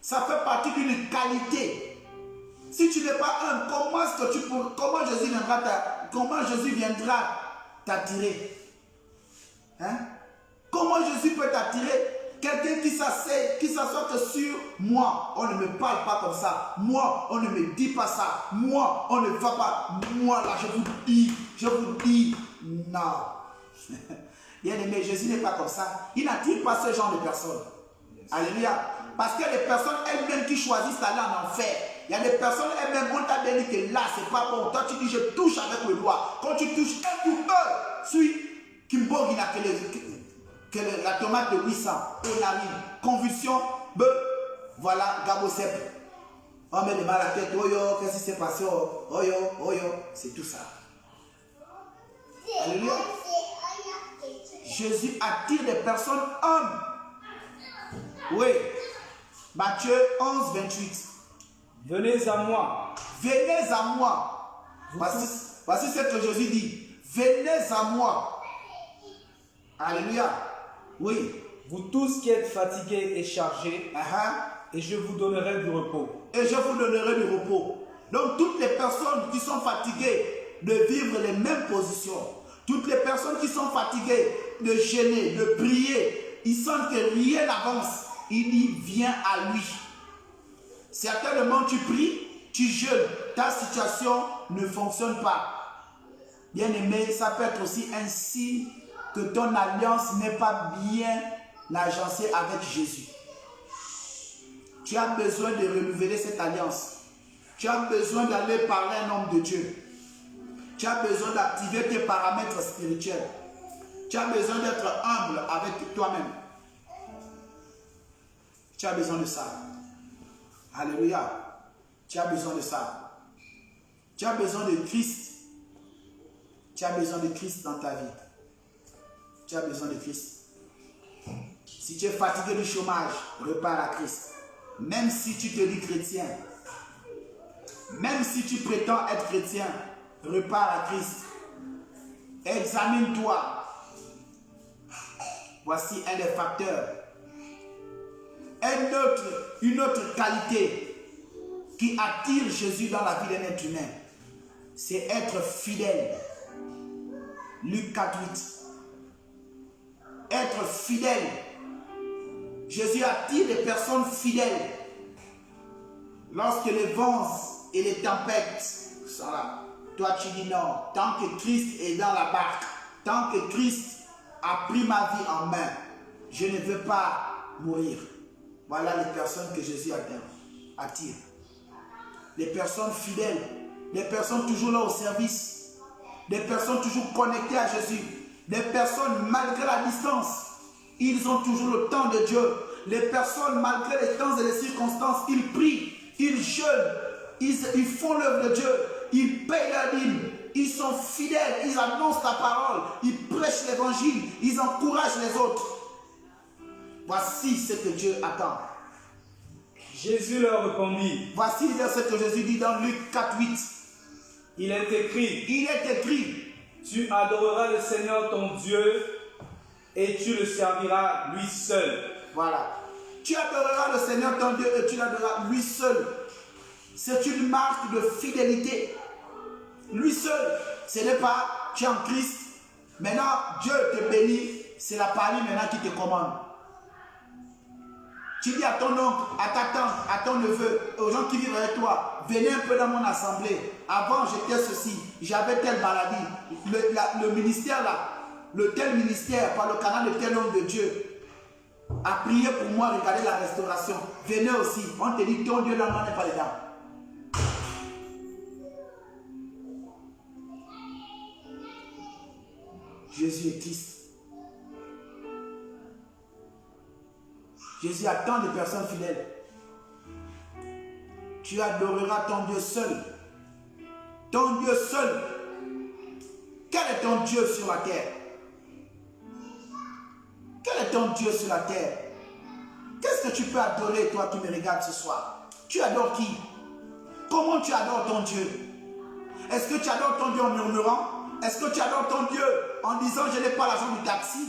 [SPEAKER 2] Ça fait partie d'une qualité. Si tu n'es pas humble, comment Jésus viendra t'attirer? Hein? Comment Jésus peut t'attirer? Quelqu'un qui s'assoit que sur moi, on ne me parle pas comme ça. Moi, on ne me dit pas ça. Moi, on ne va pas. Moi, là, je vous dis, non. Bien aimé, Jésus n'est pas comme ça. Il n'attire pas ce genre de personnes. Yes. Alléluia. Parce que les personnes elles-mêmes qui choisissent d'aller en enfer, Il y a des personnes, elles-mêmes, on t'a bien dit que là, c'est pas bon. Toi, tu dis, je touche avec le doigt. Quand tu touches, un coup, suis Kimbo, il n'a que la tomate de 800, on arrive. Convulsion, voilà, Gabosep. On met des mal à la tête, oh yo, qu'est-ce qui s'est passé, oh yo, c'est tout ça. Alléluia. Jésus attire des personnes hommes. Oui. Matthieu 11, 28.
[SPEAKER 1] Venez à moi.
[SPEAKER 2] Venez à moi. Voici ce que Jésus dit. Venez à moi. Alléluia. Oui.
[SPEAKER 1] Vous tous qui êtes fatigués et chargés, et je vous donnerai du repos.
[SPEAKER 2] Et je vous donnerai du repos. Donc toutes les personnes qui sont fatiguées de vivre les mêmes positions, toutes les personnes qui sont fatiguées de gêner, de prier, ils sentent que rien n'avance. Il dit, viens à lui. Certainement tu pries, tu jeûnes, ta situation ne fonctionne pas. Bien aimé, ça peut être aussi un signe que ton alliance n'est pas bien agencée avec Jésus. Tu as besoin de renouveler cette alliance. Tu as besoin d'aller parler à un homme de Dieu. Tu as besoin d'activer tes paramètres spirituels. Tu as besoin d'être humble avec toi-même. Tu as besoin de ça. Alléluia. Tu as besoin de ça. Tu as besoin de Christ. Tu as besoin de Christ dans ta vie. Tu as besoin de Christ. Si tu es fatigué du chômage, repars à Christ. Même si tu te dis chrétien, même si tu prétends être chrétien, repars à Christ. Examine-toi. Voici un des facteurs. Une autre qualité qui attire Jésus dans la vie d'un être humain, c'est être fidèle. Luc 4:8. Être fidèle. Jésus attire des personnes fidèles. Lorsque les vents et les tempêtes sont là, toi tu dis non. Tant que Christ est dans la barque, tant que Christ a pris ma vie en main, je ne veux pas mourir. Voilà les personnes que Jésus attire. Les personnes fidèles, des personnes toujours là au service, des personnes toujours connectées à Jésus, des personnes malgré la distance, ils ont toujours le temps de Dieu. Les personnes malgré les temps et les circonstances, ils prient, ils jeûnent, ils font l'œuvre de Dieu, ils payent leur dîme, ils sont fidèles, ils annoncent la parole, ils prêchent l'évangile, ils encouragent les autres. Voici ce que Dieu attend.
[SPEAKER 1] Jésus leur répondit.
[SPEAKER 2] Voici ce que Jésus dit dans Luc 4:8.
[SPEAKER 1] Il est écrit.
[SPEAKER 2] Il est écrit.
[SPEAKER 1] Tu adoreras le Seigneur ton Dieu et tu le serviras lui seul.
[SPEAKER 2] Voilà. Tu adoreras le Seigneur ton Dieu et tu l'adoreras lui seul. C'est une marque de fidélité. Lui seul. Ce n'est pas tu es en Christ. Maintenant, Dieu te bénit. C'est la parole maintenant qui te commande. Tu dis à ton oncle, à ta tante, à ton neveu, aux gens qui vivent avec toi, venez un peu dans mon assemblée. Avant, j'étais ceci, j'avais telle maladie. Le ministère là, le tel ministère, par le canal de tel homme de Dieu, a prié pour moi, regardez la restauration. Venez aussi, on te dit, ton Dieu là, n'est pas dedans. Jésus est Christ. Jésus attend des personnes fidèles. Tu adoreras ton Dieu seul. Ton Dieu seul. Quel est ton Dieu sur la terre? Quel est ton Dieu sur la terre? Qu'est-ce que tu peux adorer, toi qui me regardes ce soir? Tu adores qui? Comment tu adores ton Dieu? Est-ce que tu adores ton Dieu en murmurant? Est-ce que tu adores ton Dieu en disant je n'ai pas l'argent du taxi?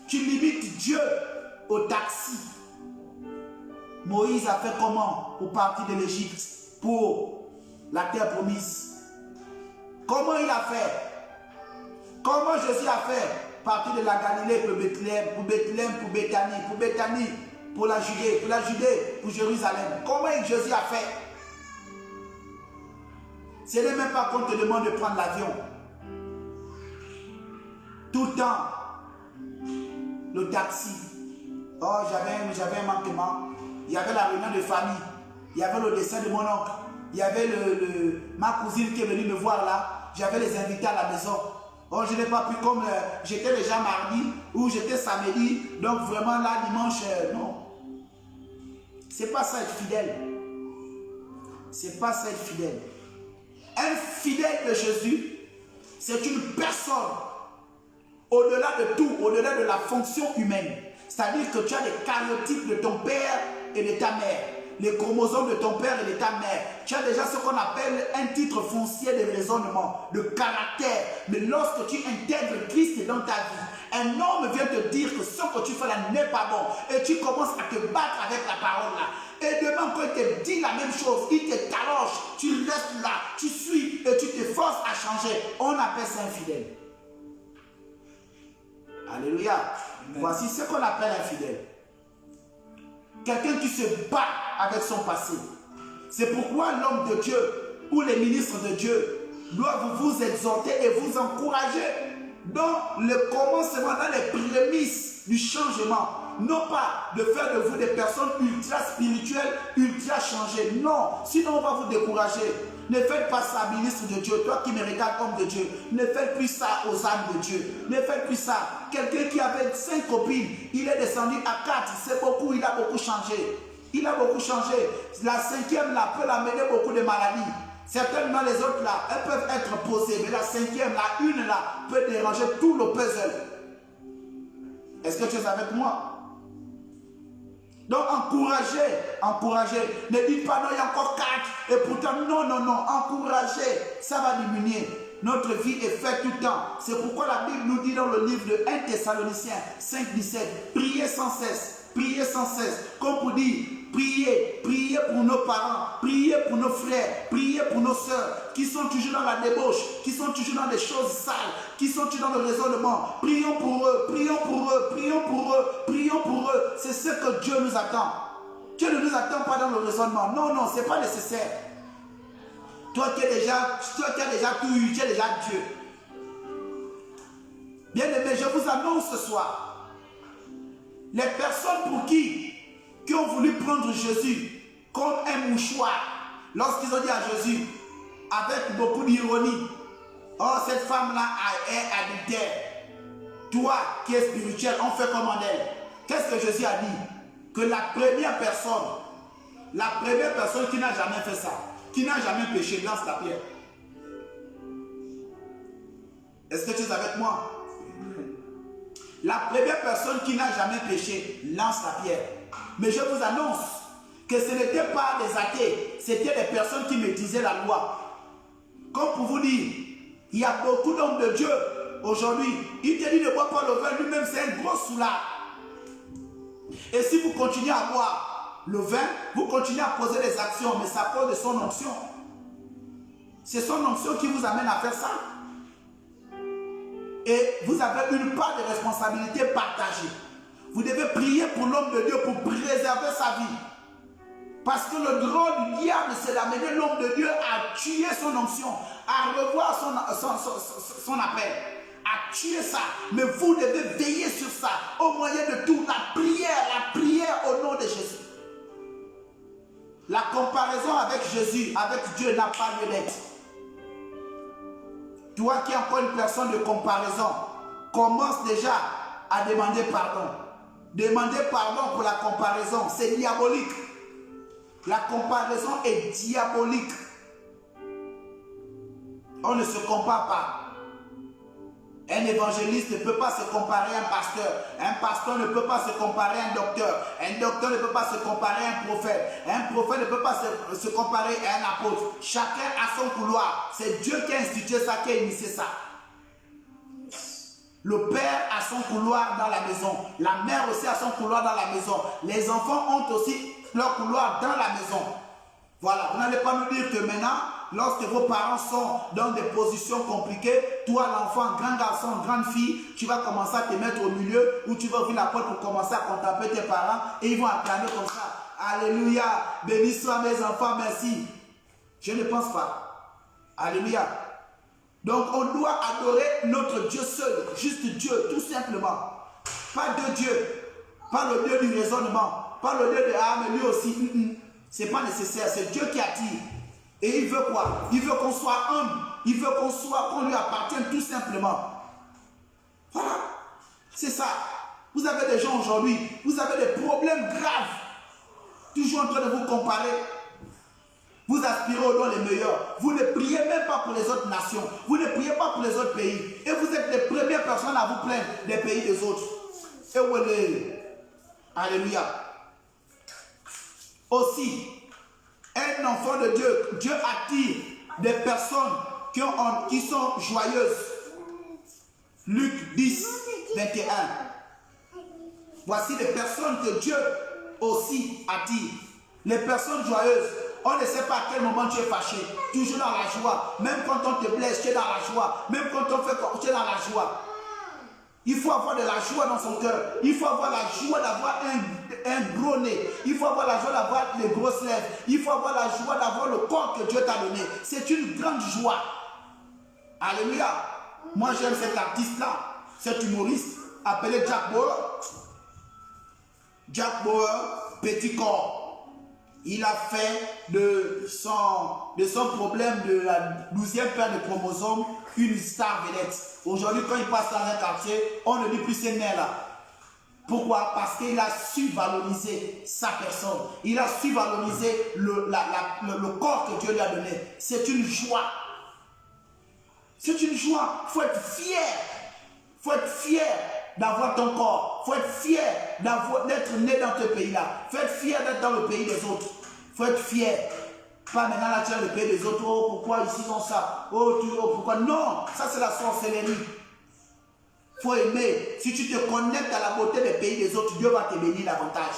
[SPEAKER 2] Tu limites Dieu au taxi. Moïse a fait comment pour partir de l'Égypte pour la terre promise? Comment il a fait? Comment Jésus a fait? Partir de la Galilée pour Bethléem, pour Béthanie, pour la Judée, pour Jérusalem. Comment Jésus a fait? Ce n'est même pas qu'on te demande de prendre l'avion. Tout le temps, le taxi. Oh, j'avais un manquement. Il y avait la réunion de famille. Il y avait le décès de mon oncle. Il y avait ma cousine qui est venue me voir là. J'avais les invités à la maison. Oh, je n'ai pas pu, comme j'étais déjà mardi ou j'étais samedi. Donc vraiment là, dimanche, non. C'est pas ça être fidèle. C'est pas ça être fidèle. Un fidèle de Jésus, c'est une personne au-delà de tout, au-delà de la fonction humaine. C'est-à-dire que tu as les cariotypes de ton père et de ta mère, les chromosomes de ton père et de ta mère. Tu as déjà ce qu'on appelle un titre foncier de raisonnement, de caractère. Mais lorsque tu intègres Christ dans ta vie, un homme vient te dire que ce que tu fais là n'est pas bon. Et tu commences à te battre avec la parole là. Et demain, quand il te dit la même chose, il te taloche, tu restes là, tu suis et tu te forces à changer. On appelle ça infidèle. Alléluia. Amen. Voici ce qu'on appelle infidèle. Quelqu'un qui se bat avec son passé. C'est pourquoi l'homme de Dieu ou les ministres de Dieu doivent vous exhorter et vous encourager dans le commencement, dans les prémices du changement. Non pas de faire de vous des personnes ultra spirituelles, ultra changées. Non, sinon on va vous décourager. Ne faites pas ça, ministre de Dieu. Toi qui me regardes, homme de Dieu, ne faites plus ça aux âmes de Dieu. Ne faites plus ça. Quelqu'un qui avait 5 copines, il est descendu à 4. C'est beaucoup, il a beaucoup changé. Il a beaucoup changé. La 5e là peut l'amener beaucoup de maladies. Certainement les autres là, elles peuvent être posées. Mais la 5e, la 1 là, peut déranger tout le puzzle. Est-ce que tu es avec moi? Donc encouragez. Ne dites pas non, il y a encore 4. Et pourtant, non. Encouragez. Ça va diminuer. Notre vie est faite tout le temps. C'est pourquoi la Bible nous dit dans le livre de 1 Thessaloniciens 5,17, priez sans cesse. Priez sans cesse. Comme pour dire, priez pour nos parents, priez pour nos frères, priez pour nos soeurs qui sont toujours dans la débauche, qui sont toujours dans des choses sales, qui sont toujours dans le raisonnement. Prions pour eux. C'est ce que Dieu nous attend. Dieu ne nous attend pas dans le raisonnement. Non, ce n'est pas nécessaire. Toi qui as déjà tout eu, tu es déjà Dieu. Bien aimé, je vous annonce ce soir. Les personnes pour qui ont voulu prendre Jésus comme un mouchoir, lorsqu'ils ont dit à Jésus, avec beaucoup d'ironie, oh cette femme-là est adultère, toi qui es spirituel, on fait comme en elle. Qu'est-ce que Jésus a dit? Que la première personne qui n'a jamais fait ça, qui n'a jamais péché, lance la pierre. Est-ce que tu es avec moi? La première personne qui n'a jamais péché, lance la pierre. Mais je vous annonce que ce n'était pas des athées, c'était des personnes qui maîtrisaient la loi. Comme pour vous dire, il y a beaucoup d'hommes de Dieu aujourd'hui. Il te dit de boire pas le vin, lui-même c'est un gros soulard. Et si vous continuez à boire le vin, vous continuez à poser des actions, mais ça cause de son onction. C'est son onction qui vous amène à faire ça. Et vous avez une part de responsabilité partagée. Vous devez prier pour l'homme de Dieu pour préserver sa vie. Parce que le droit du diable, c'est d'amener l'homme de Dieu à tuer son onction, à revoir son appel, à tuer ça. Mais vous devez veiller sur ça, au moyen de tout. La prière au nom de Jésus. La comparaison avec Jésus, avec Dieu n'a pas lieu d'être. Toi qui es encore une personne de comparaison, commence déjà à demander pardon. Demander pardon pour la comparaison, c'est diabolique. La comparaison est diabolique. On ne se compare pas. Un évangéliste ne peut pas se comparer à un pasteur. Un pasteur ne peut pas se comparer à un docteur. Un docteur ne peut pas se comparer à un prophète. Un prophète ne peut pas se comparer à un apôtre. Chacun a son couloir. C'est Dieu qui a institué ça, qui a initié ça. Le père a son couloir dans la maison. La mère aussi a son couloir dans la maison. Les enfants ont aussi leur couloir dans la maison. Voilà, vous n'allez pas nous dire que maintenant, lorsque vos parents sont dans des positions compliquées, toi l'enfant, grand garçon, grande fille, tu vas commencer à te mettre au milieu ou tu vas ouvrir la porte pour commencer à contempler tes parents et ils vont acclamer comme ça. Alléluia, béni soit mes enfants, merci. Je ne pense pas. Alléluia. Donc on doit adorer notre Dieu seul, juste Dieu, tout simplement. Pas deux dieux, pas le Dieu du raisonnement, pas le Dieu de ah mais lui aussi. Ce n'est pas nécessaire, c'est Dieu qui attire. Et il veut quoi? Il veut qu'on soit humble. Il veut qu'on lui appartienne tout simplement. Voilà. C'est ça. Vous avez des gens aujourd'hui, vous avez des problèmes graves. Toujours en train de vous comparer. Vous aspirez aux dons les meilleurs. Vous ne priez même pas pour les autres nations. Vous ne priez pas pour les autres pays. Et vous êtes les premières personnes à vous plaindre des pays des autres. Et où est. Alléluia. Aussi, un enfant de Dieu, Dieu attire des personnes qui sont joyeuses. Luc 10, 21. Voici les personnes que Dieu aussi attire. Les personnes joyeuses. On ne sait pas à quel moment tu es fâché. Toujours dans la joie. Même quand on te blesse, tu es dans la joie. Même quand on fait quoi, tu es dans la joie. Il faut avoir de la joie dans son cœur. Il faut avoir la joie d'avoir un gros nez. Il faut avoir la joie d'avoir les grosses lèvres. Il faut avoir la joie d'avoir le corps que Dieu t'a donné. C'est une grande joie. Alléluia. Moi j'aime cet artiste-là, cet humoriste appelé Jack Bauer. Jack Bauer, petit corps. Il a fait de son problème de la 12e paire de chromosomes une star vedette. Aujourd'hui, quand il passe dans un quartier, on ne dit plus ces nez-là. Pourquoi? Parce qu'il a su valoriser sa personne. Il a su valoriser le corps que Dieu lui a donné. C'est une joie. C'est une joie. Il faut être fier. Il faut être fier d'avoir ton corps. Il faut être fier d'être né dans ce pays-là. Il faut être fier d'être dans le pays des autres. Il faut être fier. Pas maintenant là, tu es dans le pays des autres. Oh, pourquoi ici ils ont ça? Oh, pourquoi? Non, ça c'est la sorcellerie. Il faut aimer. Si tu te connectes à la beauté des pays des autres, Dieu va te bénir davantage.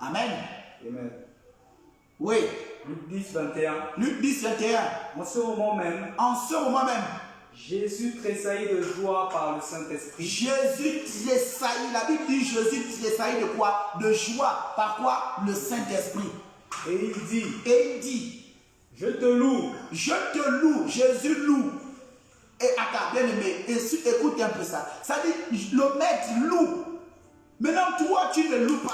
[SPEAKER 2] Amen.
[SPEAKER 1] Amen.
[SPEAKER 2] Oui.
[SPEAKER 1] Luc 10, 21.
[SPEAKER 2] Luc 10, 21.
[SPEAKER 1] En ce moment même, Jésus tressaillit de joie par le Saint-Esprit.
[SPEAKER 2] Jésus tressaillit. La Bible dit Jésus tressaillit de quoi? De joie. Par quoi? Le Saint-Esprit.
[SPEAKER 1] Et il dit, je te loue.
[SPEAKER 2] Je te loue. Jésus loue. Et attends, bien aimé, écoute un peu ça. Ça dit, le maître loue. Maintenant, toi, tu ne loues pas.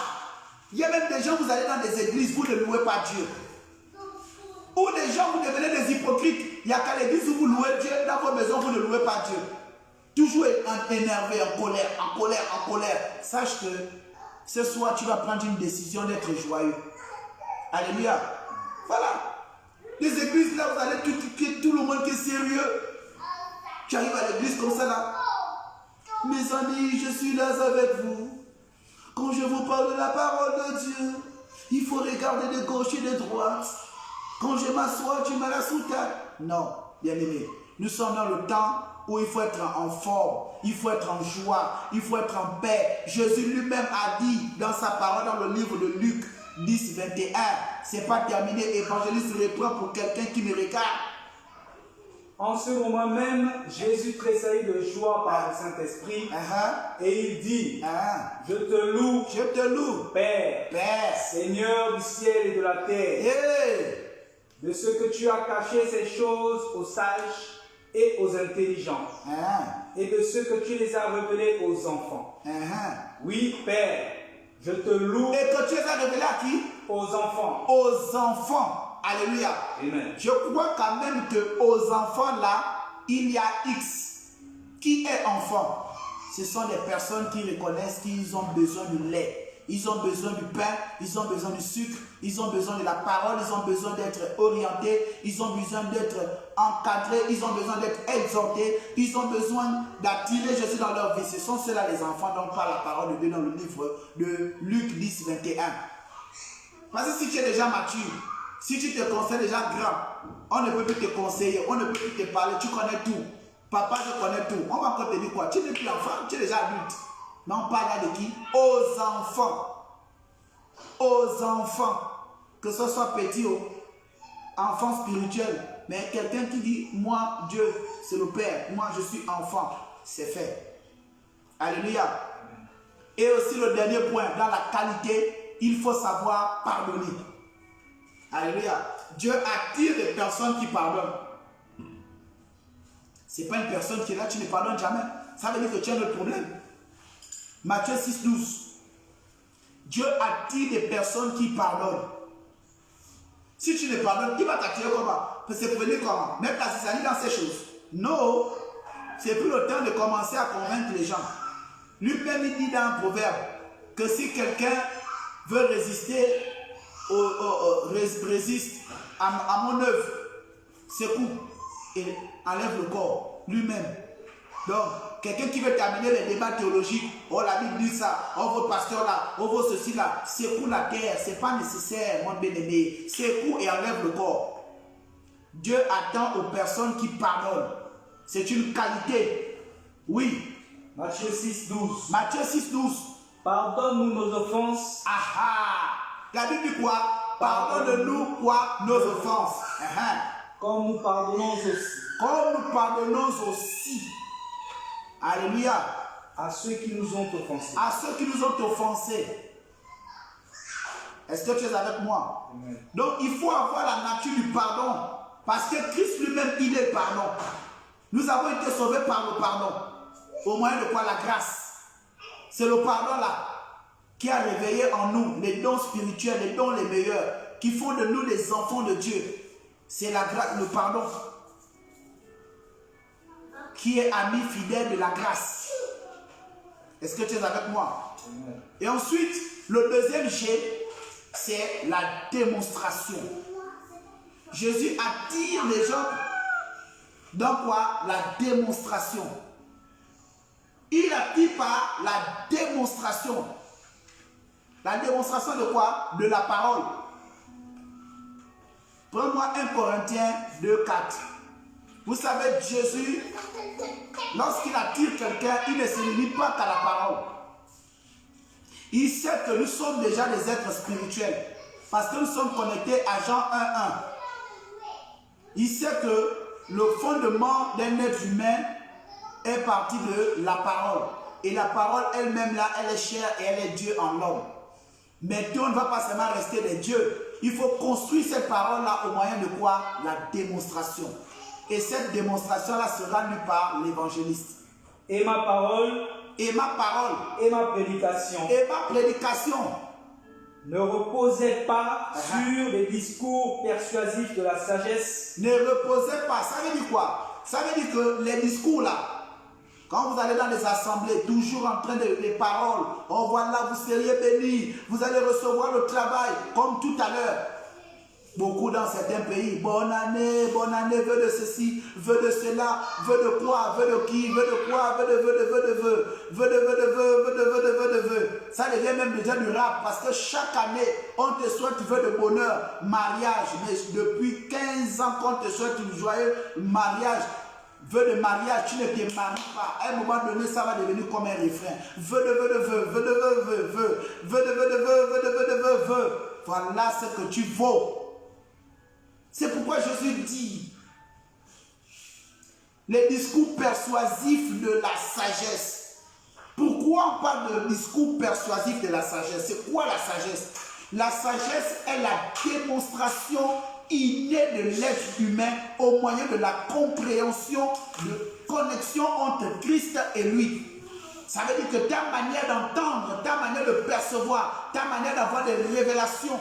[SPEAKER 2] Il y a même des gens, vous allez dans des églises, vous ne louez pas Dieu. Ou des gens, vous devenez des hypocrites. Il n'y a qu'à l'église où vous louez Dieu, dans vos maisons, vous ne louez pas Dieu. Toujours énervé, en colère. Sache que ce soir, tu vas prendre une décision d'être joyeux. Alléluia. Voilà. Les églises, là, vous allez tout le monde qui est sérieux. Tu arrives à l'église comme ça, là. Mes amis, je suis là avec vous. Quand je vous parle de la parole de Dieu, il faut regarder de gauche et de droite. Quand je m'assois, tu mets la soutane. Non, bien aimé. Nous sommes dans le temps où il faut être en forme, il faut être en joie, il faut être en paix. Jésus lui-même a dit dans sa parole dans le livre de Luc 10, 21. C'est pas terminé, évangéliste reprend pour quelqu'un qui me regarde.
[SPEAKER 1] En ce moment même, Jésus tressaillit de joie par le Saint-Esprit. Et il dit, je te loue, Père, Seigneur du ciel et de la terre, de ce que tu as caché ces choses aux sages et aux intelligents, et de ce que tu les as révélées aux enfants. Oui, Père, je te loue.
[SPEAKER 2] Et que tu les as révélées à qui?
[SPEAKER 1] Aux enfants.
[SPEAKER 2] Aux enfants. Alléluia.
[SPEAKER 1] Amen.
[SPEAKER 2] Je crois quand même que aux enfants là, il y a X. Qui est enfant? Ce sont des personnes qui reconnaissent qu'ils ont besoin du lait. Ils ont besoin du pain, ils ont besoin du sucre, ils ont besoin de la parole, ils ont besoin d'être orientés, ils ont besoin d'être encadrés, ils ont besoin d'être exhortés, ils ont besoin d'attirer Jésus dans leur vie. Ce sont ceux-là les enfants dont parle la parole de Dieu dans le livre de Luc 10, 21. Parce que si tu es déjà mature, si tu te considères déjà grand, on ne peut plus te conseiller, on ne peut plus te parler, tu connais tout. Papa, je connais tout. On va encore te dire quoi? Tu n'es plus enfant, tu es déjà adulte. Mais on parle là de qui? Aux enfants. Aux enfants. Que ce soit petit ou enfant spirituel. Mais quelqu'un qui dit, moi, Dieu, c'est le Père. Moi, je suis enfant. C'est fait. Alléluia. Et aussi le dernier point, dans la qualité, il faut savoir pardonner. Alléluia. Dieu attire des personnes qui pardonnent. Ce n'est pas une personne qui est là, tu ne pardonnes jamais. Ça veut dire que tu as le problème. Matthieu 6, 12. Dieu attire des personnes qui pardonnent. Si tu ne pardonnes, qui va t'attirer comment? Se prenez comment? Mettre la zizanie dans ces choses. Non, c'est plus le temps de commencer à convaincre les gens. Lui-même, il dit dans un proverbe que si quelqu'un veut résiste à mon œuvre, secoue et enlève le corps lui-même. Donc, quelqu'un qui veut terminer les débats théologiques, oh la Bible dit ça, oh votre pasteur là, oh votre ceci là, secoue la terre, c'est pas nécessaire, mon bien-aimé. Secoue et enlève le corps. Dieu attend aux personnes qui pardonnent. C'est une qualité. Oui.
[SPEAKER 1] Matthieu 6, 12.
[SPEAKER 2] Matthieu 6, 12.
[SPEAKER 1] Pardonne-nous nos offenses.
[SPEAKER 2] Ah. La Bible dit quoi? Pardonne-nous quoi? Nos offenses.
[SPEAKER 1] Comme nous pardonnons aussi.
[SPEAKER 2] Comme nous pardonnons aussi. Alléluia.
[SPEAKER 1] À ceux qui nous ont offensés.
[SPEAKER 2] À ceux qui nous ont offensés. Est-ce que tu es avec moi?
[SPEAKER 1] Amen.
[SPEAKER 2] Donc il faut avoir la nature du pardon. Parce que Christ lui-même, il est pardon. Nous avons été sauvés par le pardon. Au moyen de quoi? La grâce. C'est le pardon là qui a réveillé en nous les dons spirituels, les dons les meilleurs, qui font de nous des enfants de Dieu. C'est la grâce, le pardon, qui est ami fidèle de la grâce. Est-ce que tu es avec moi?
[SPEAKER 1] Amen.
[SPEAKER 2] Et ensuite, le deuxième G, c'est la démonstration. Jésus attire les gens dans quoi? La démonstration. Il attire par la démonstration. La démonstration de quoi? De la parole. Prends-moi 1 Corinthiens 2, 4. Vous savez, Jésus, lorsqu'il attire quelqu'un, il ne se limite pas qu'à la parole. Il sait que nous sommes déjà des êtres spirituels. Parce que nous sommes connectés à Jean 1.1. Il sait que le fondement d'un être humain est parti de la parole. Et la parole elle-même là, elle est chair et elle est Dieu en l'homme. Mais Dieu ne va pas seulement rester des dieux. Il faut construire cette parole-là au moyen de quoi? La démonstration. Et cette démonstration-là sera lue par l'évangéliste.
[SPEAKER 1] Et ma parole.
[SPEAKER 2] Et ma parole.
[SPEAKER 1] Et ma prédication.
[SPEAKER 2] Et ma prédication.
[SPEAKER 1] Ne reposait pas sur des discours persuasifs de la sagesse.
[SPEAKER 2] Ne reposait pas. Ça veut dire quoi? Ça veut dire que les discours là, quand vous allez dans les assemblées, toujours en train de les paroles, oh voilà, vous seriez bénis, vous allez recevoir le travail, comme tout à l'heure. Beaucoup dans certains pays, bonne année, veut de ceci, veut de cela, veut de quoi, veut de qui, veut de quoi, veut de veut. Ça devient même déjà du rap parce que chaque année, on te souhaite vœu de bonheur, mariage, mais depuis 15 ans qu'on te souhaite un joyeux mariage. Vœu de mariage, tu ne te maries pas. À un moment donné, ça va devenir comme un refrain. Vœu de vœu. Voilà ce que tu vaux. C'est pourquoi Jésus dit les discours persuasifs de la sagesse. Pourquoi on parle de discours persuasifs de la sagesse? C'est quoi la sagesse? La sagesse est la démonstration innée de l'être humain au moyen de la compréhension, de connexion entre Christ et lui. Ça veut dire que ta manière d'entendre, ta manière de percevoir, ta manière d'avoir des révélations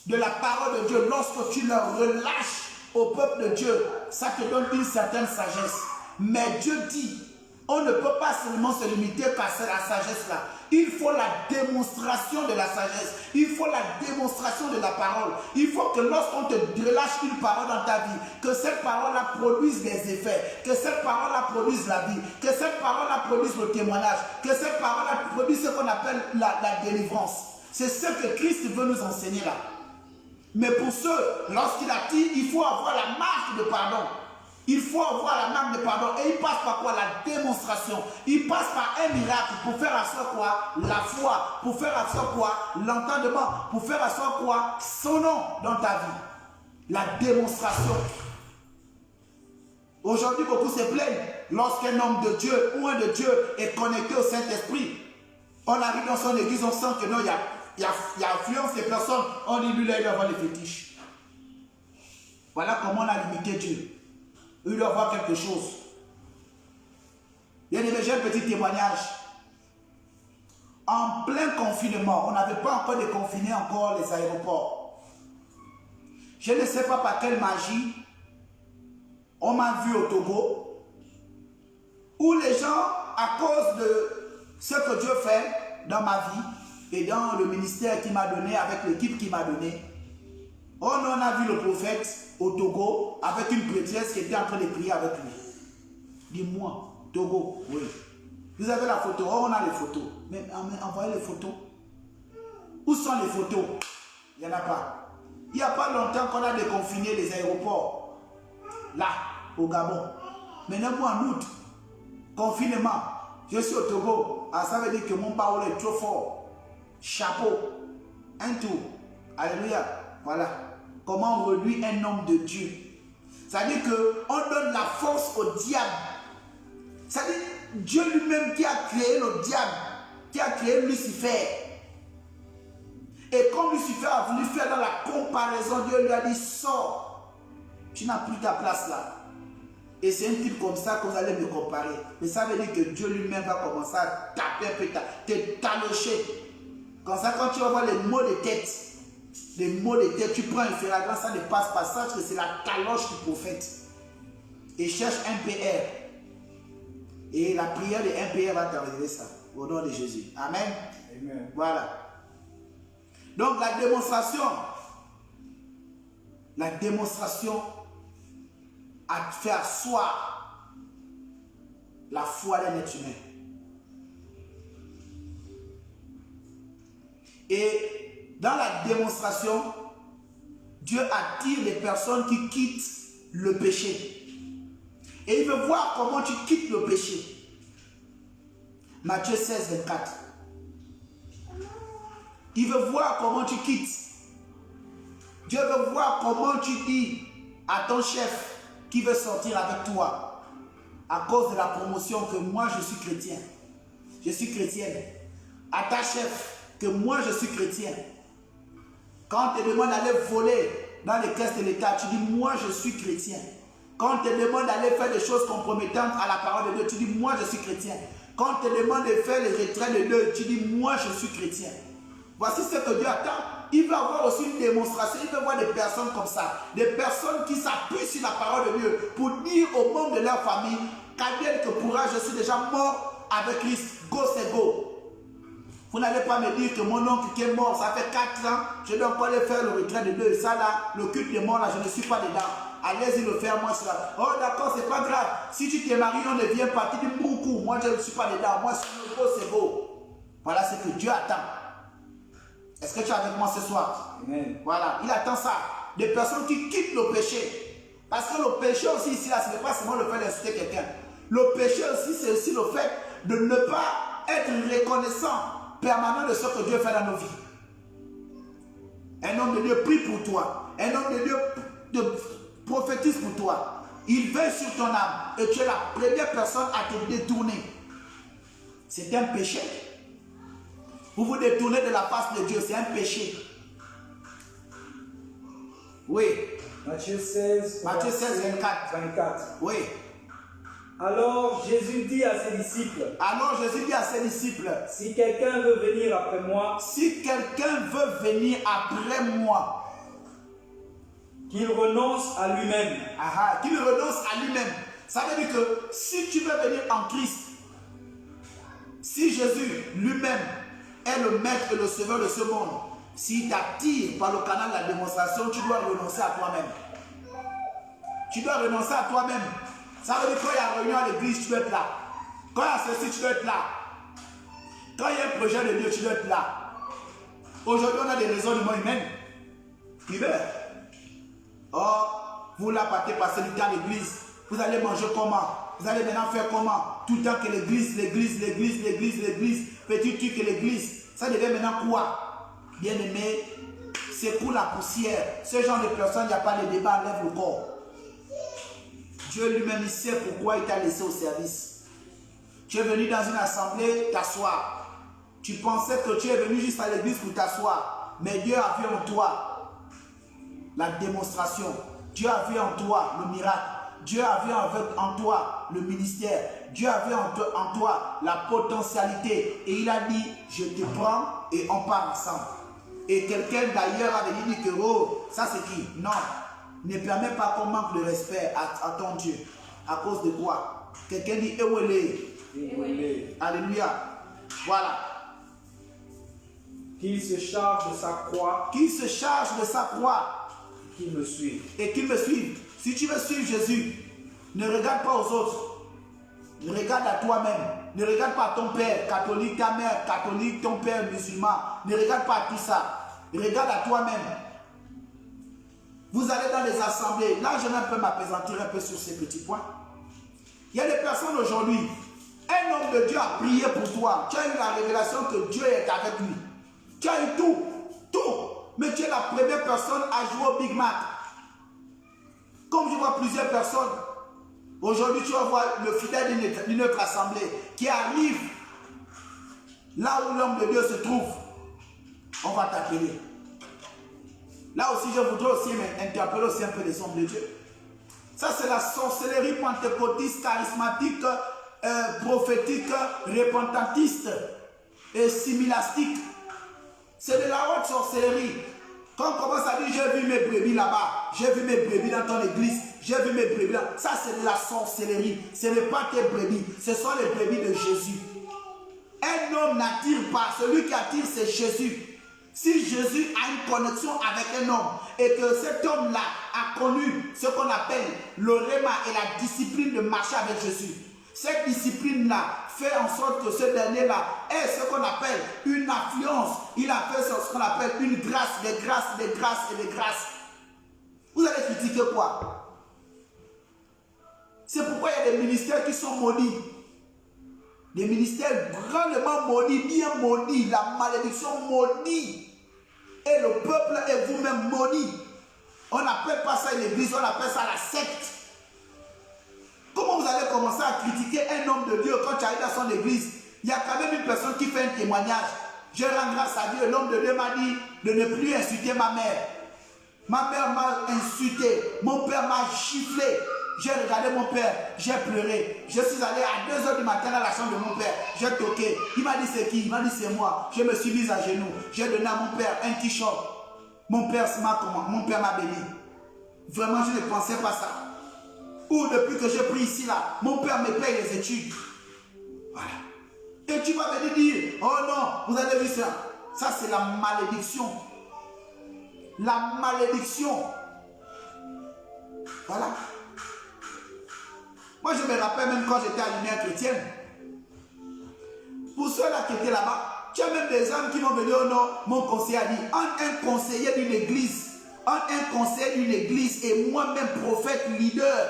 [SPEAKER 2] de la parole de Dieu, lorsque tu le relâches au peuple de Dieu, ça te donne une certaine sagesse. Mais Dieu dit, on ne peut pas seulement se limiter qu'à la sagesse là. Il faut la démonstration de la sagesse. Il faut la démonstration de la parole. Il faut que lorsqu'on te relâche une parole dans ta vie, que cette parole-là produise des effets, que cette parole-là produise la vie, que cette parole-là produise le témoignage, que cette parole-là produise ce qu'on appelle la délivrance. C'est ce que Christ veut nous enseigner là. Mais pour ceux, lorsqu'il attire, il faut avoir la marque de pardon. Il faut avoir la marque de pardon. Et il passe par quoi? La démonstration. Il passe par un miracle pour faire asseoir quoi? La foi. Pour faire asseoir quoi? L'entendement. Pour faire asseoir quoi? Son nom dans ta vie. La démonstration. Aujourd'hui, beaucoup se plaignent. Lorsqu'un homme de Dieu ou un de Dieu est connecté au Saint-Esprit, on arrive dans son église, on sent que non, il y a affluence des personnes. On dit lui là, il doit avoir des fétiches. Voilà comment on a limité Dieu. Il doit avoir quelque chose. Il y a un petit témoignage. en plein confinement. On n'avait pas encore déconfiné encore les aéroports. Je ne sais pas par quelle magie on m'a vu au Togo, où les gens, à cause de ce que Dieu fait dans ma vie et dans le ministère qu'il m'a donné, avec l'équipe qu'il m'a donné, on a vu le prophète au Togo avec une prêtresse qui était en train de prier avec lui. Dis-moi, Togo, oui. Vous avez la photo, on a les photos. Mais envoyez les photos. Où sont les photos? Il n'y en a pas. Il n'y a pas longtemps qu'on a déconfiné les aéroports. Là, au Gabon. Maintenant, moi, en août, confinement, je suis au Togo. Ah, ça veut dire que mon parole est trop fort. Chapeau. Un tour. Alléluia. Voilà. Comment on réduit un homme de Dieu. C'est-à-dire qu'on donne la force au diable. C'est-à-dire Dieu lui-même qui a créé le diable, qui a créé Lucifer. Et comme Lucifer a voulu faire dans la comparaison, Dieu lui a dit, sors, tu n'as plus ta place là. Et c'est un type comme ça que vous allez me comparer. Mais ça veut dire que Dieu lui-même va commencer à taper un peu, te talocher. Comme ça, quand tu vas voir les mots de tête, tu prends un ferragan, ça ne passe pas. Sache que c'est la taloche du prophète. Et cherche un PR. Et la prière de un PR va t'arriver ça. Au nom de Jésus. Amen.
[SPEAKER 1] Amen.
[SPEAKER 2] Voilà. Donc la démonstration a fait asseoir la foi d'un être humain. Et dans la démonstration, Dieu attire les personnes qui quittent le péché. Et il veut voir comment tu quittes le péché. Matthieu 16, 24. Il veut voir comment tu quittes. Dieu veut voir comment tu dis à ton chef qui veut sortir avec toi à cause de la promotion que moi je suis chrétien. Je suis chrétienne. À ta chef que moi je suis chrétien. Quand on te demande d'aller voler dans les caisses de l'État, tu dis moi je suis chrétien. Quand on te demande d'aller faire des choses compromettantes à la parole de Dieu, tu dis moi je suis chrétien. Quand on te demande de faire les retraits de Dieu, tu dis moi je suis chrétien. Voici ce que Dieu attend. Il veut avoir aussi une démonstration. Il veut voir des personnes comme ça. Des personnes qui s'appuient sur la parole de Dieu pour dire aux membres de leur famille qu'advienne que pourra, je suis déjà mort avec Christ. Go c'est go. Vous n'allez pas me dire que mon oncle qui est mort, ça fait 4 ans, je dois encore aller faire le retrait de Dieu. Et ça là, le culte des morts là, je ne suis pas dedans. Allez-y le faire, moi cela. Oh d'accord, c'est pas grave. Si tu te maries, on ne vient pas. Tu dis beaucoup. Moi je ne suis pas dedans. Moi c'est beau, c'est beau. Voilà ce que Dieu attend. Est-ce que tu es avec moi ce soir?
[SPEAKER 1] Amen.
[SPEAKER 2] Voilà, il attend ça. Des personnes qui quittent le péché. Parce que le péché aussi ici, là, ce n'est pas seulement le fait d'insulter quelqu'un. Le péché aussi, c'est aussi le fait de ne pas être reconnaissant permanent de ce que Dieu fait dans nos vies. Un homme de Dieu prie pour toi. Un homme de Dieu prophétise pour toi. Il veille sur ton âme. Et tu es la première personne à te détourner. C'est un péché. Vous vous détournez de la face de Dieu, c'est un péché. Oui.
[SPEAKER 1] Matthieu 16, 24.
[SPEAKER 2] Oui.
[SPEAKER 1] Alors Jésus dit à ses disciples, si quelqu'un veut venir après moi, qu'il renonce à lui-même.
[SPEAKER 2] Qu'il renonce à lui-même. Ça veut dire que si tu veux venir en Christ, si Jésus lui-même est le maître et le sauveur de ce monde, s'il t'attire par le canal de la démonstration, tu dois renoncer à toi-même. Tu dois renoncer à toi-même. Ça veut dire que quand il y a réunion à l'église, tu dois être là. Quand il y a ceci, tu dois être là. Quand il y a un projet de Dieu, tu dois être là. Aujourd'hui, on a des raisonnements humains qui veulent. Oh, vous là, partez passer du temps à l'église. Vous allez manger comment? Vous allez maintenant faire comment? Tout le temps que l'église. Petit truc que l'église. Ça devient maintenant quoi? Bien aimé, c'est pour la poussière. Ce genre de personnes, il n'y a pas de débat, enlève le corps. Dieu lui-même, il sait pourquoi il t'a laissé au service. Tu es venu dans une assemblée t'asseoir. Tu pensais que tu es venu juste à l'église pour t'asseoir. Mais Dieu a vu en toi la démonstration. Dieu a vu en toi le miracle. Dieu a vu en toi le ministère. Dieu a vu en toi la potentialité. Et il a dit, je te prends et on part ensemble. Et quelqu'un d'ailleurs a dit que, oh, ça c'est qui? Non. Ne permets pas qu'on manque de respect à ton Dieu. À cause de quoi? Quelqu'un dit, Ewele. Alléluia. Voilà.
[SPEAKER 1] Qu'il se charge de sa croix.
[SPEAKER 2] Qu'il se charge de sa croix.
[SPEAKER 1] Qu'il me suive.
[SPEAKER 2] Et qu'il me suive. Si tu veux suivre Jésus, ne regarde pas aux autres. Regarde à toi-même. Ne regarde pas à ton père catholique, ta mère catholique, ton père musulman. Ne regarde pas à tout ça. Regarde à toi-même. Vous allez dans les assemblées. Là, je vais un peu m'apaisantir un peu sur ces petits points. Il y a des personnes aujourd'hui. Un homme de Dieu a prié pour toi. Tu as eu la révélation que Dieu est avec lui. Tu as eu tout. Tout. Mais tu es la première personne à jouer au Big Mac. Comme je vois plusieurs personnes. Aujourd'hui, tu vas voir le fidèle d'une autre assemblée qui arrive là où l'homme de Dieu se trouve. On va t'appeler. Là aussi, je voudrais aussi interpeller aussi un peu les hommes de Dieu. Ça, c'est la sorcellerie pentecôtiste, charismatique, prophétique, repentantiste et similastique. C'est de la haute sorcellerie. Quand on commence à dire, j'ai vu mes brebis là-bas, j'ai vu mes brebis dans ton église, j'ai vu mes brebis là. Ça, c'est de la sorcellerie. Ce n'est pas tes brebis, ce sont les brebis de Jésus. Un homme n'attire pas, celui qui attire, c'est Jésus. Si Jésus a une connexion avec un homme et que cet homme-là a connu ce qu'on appelle le réma et la discipline de marcher avec Jésus, cette discipline-là fait en sorte que ce dernier-là ait ce qu'on appelle une affluence. Il a fait ce qu'on appelle une grâce, des grâces, des grâces et des grâces. Vous allez critiquer quoi? C'est pourquoi il y a des ministères qui sont maudits. Des ministères grandement maudits, bien maudits, la malédiction maudit. Et le peuple est vous-même maudit. On n'appelle pas ça une église, on appelle ça la secte. Comment vous allez commencer à critiquer un homme de Dieu quand tu arrives dans son église? Il y a quand même une personne qui fait un témoignage. Je rends grâce à Dieu, l'homme de Dieu m'a dit de ne plus insulter ma mère. Ma mère m'a insulté, mon père m'a giflé. J'ai regardé mon père, j'ai pleuré. Je suis allé à 2 h du matin dans la chambre de mon père. J'ai toqué. Il m'a dit c'est qui? Il m'a dit c'est moi. Je me suis mise à genoux. J'ai donné à mon père un t-shirt. Mon père m'a béni. Vraiment, je ne pensais pas ça. Ou depuis que j'ai pris ici là, mon père me paye les études. Voilà. Et tu vas venir dire, oh non, vous avez vu ça. Ça c'est la malédiction. La malédiction. Voilà. Moi, je me rappelle même quand j'étais à l'Union chrétienne. Pour ceux-là qui étaient là-bas, tu as même des hommes qui vont venir, oh non, mon conseiller a dit, un conseiller d'une église, un conseiller d'une église et moi-même prophète, leader,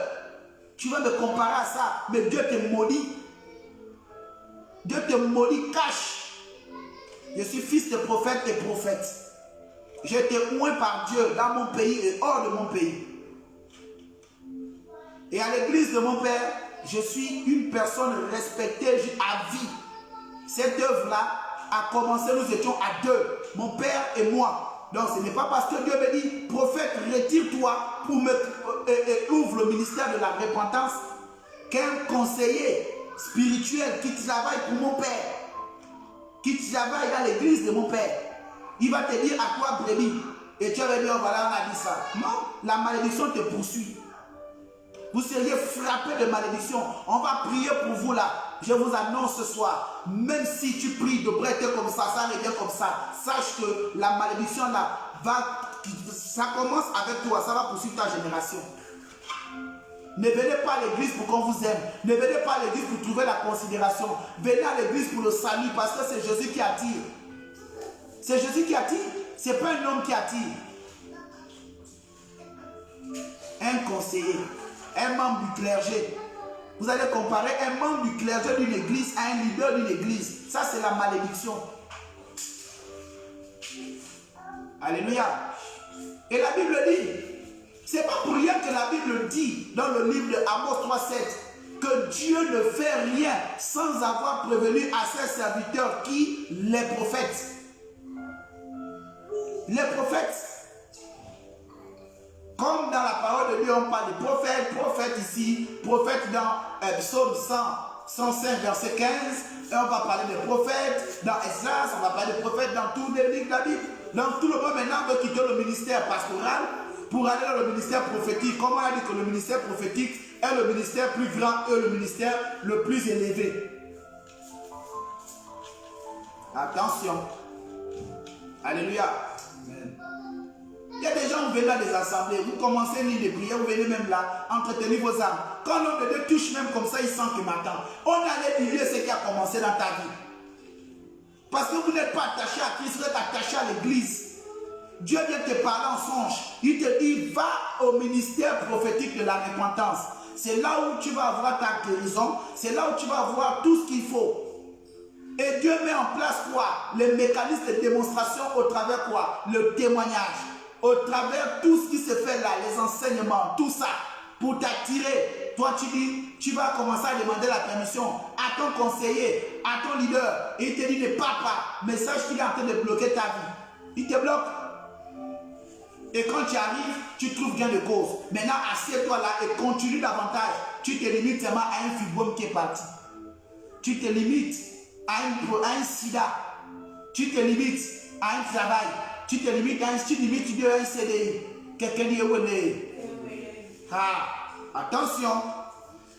[SPEAKER 2] tu vas me comparer à ça, mais Dieu te maudit. Dieu te maudit, cache. Je suis fils de prophète et prophète. J'ai été oint par Dieu dans mon pays et hors de mon pays. Et à l'église de mon père, je suis une personne respectée à vie. Cette œuvre-là a commencé, nous étions à 2, mon père et moi. Donc ce n'est pas parce que Dieu me dit, prophète, retire-toi pour ouvre le ministère de la repentance, qu'un conseiller spirituel qui travaille pour mon père, qui travaille dans l'église de mon père, il va te dire à toi brebis. Et tu vas dire, oh, voilà, on a dit ça. Non, la malédiction te poursuit. Vous seriez frappé de malédiction. On va prier pour vous là. Je vous annonce ce soir, même si tu pries de bretter comme ça revient comme ça. Sache que la malédiction là, ça commence avec toi, ça va poursuivre ta génération. Ne venez pas à l'église pour qu'on vous aime. Ne venez pas à l'église pour trouver la considération. Venez à l'église pour le salut parce que c'est Jésus qui attire. C'est Jésus qui attire. Ce n'est pas un homme qui attire. Un conseiller. Un membre du clergé. Vous allez comparer un membre du clergé d'une église à un leader d'une église. Ça, c'est la malédiction. Alléluia. Et la Bible dit, c'est pas pour rien que la Bible dit dans le livre de Amos 3,7 que Dieu ne fait rien sans avoir prévenu à ses serviteurs qui? Les prophètes. Les prophètes. Comme dans la parole de Dieu, on parle de prophète, prophète ici, prophète dans Psaume 105, verset 15, et on va parler de prophète dans Esdras, on va parler de prophète dans tous les livres de la Bible. Donc tout le monde maintenant veut quitter le ministère pastoral pour aller dans le ministère prophétique. Comme on a dit que le ministère prophétique est le ministère plus grand et le ministère le plus élevé. Attention. Alléluia. Amen. Il y a des gens, vous venez dans des assemblées, vous commencez une ligne de prière, vous venez même là, entretenir vos âmes. Quand l'homme de Dieu touche même comme ça, il sent qu'il m'attend. On allait vivre ce qui a commencé dans ta vie. Parce que vous n'êtes pas attaché à Christ, vous êtes attaché à l'église. Dieu vient te parler en songe. Il te dit, va au ministère prophétique de la repentance. C'est là où tu vas avoir ta guérison. C'est là où tu vas avoir tout ce qu'il faut. Et Dieu met en place quoi? Les mécanismes de démonstration au travers quoi? Le témoignage. Au travers tout ce qui se fait là, les enseignements, tout ça, pour t'attirer. Toi, tu dis, tu vas commencer à demander la permission à ton conseiller, à ton leader. Et il te dit, ne pars pas. Mais sache qu'il est en train de bloquer ta vie. Il te bloque. Et quand tu arrives, tu trouves gain de cause. Maintenant, assieds-toi là et continue davantage. Tu te limites seulement à un fibrome qui est parti. Tu te limites à un sida. Tu te limites à un travail. Tu te limites à un CDI. Quelqu'un dit oui. Attention,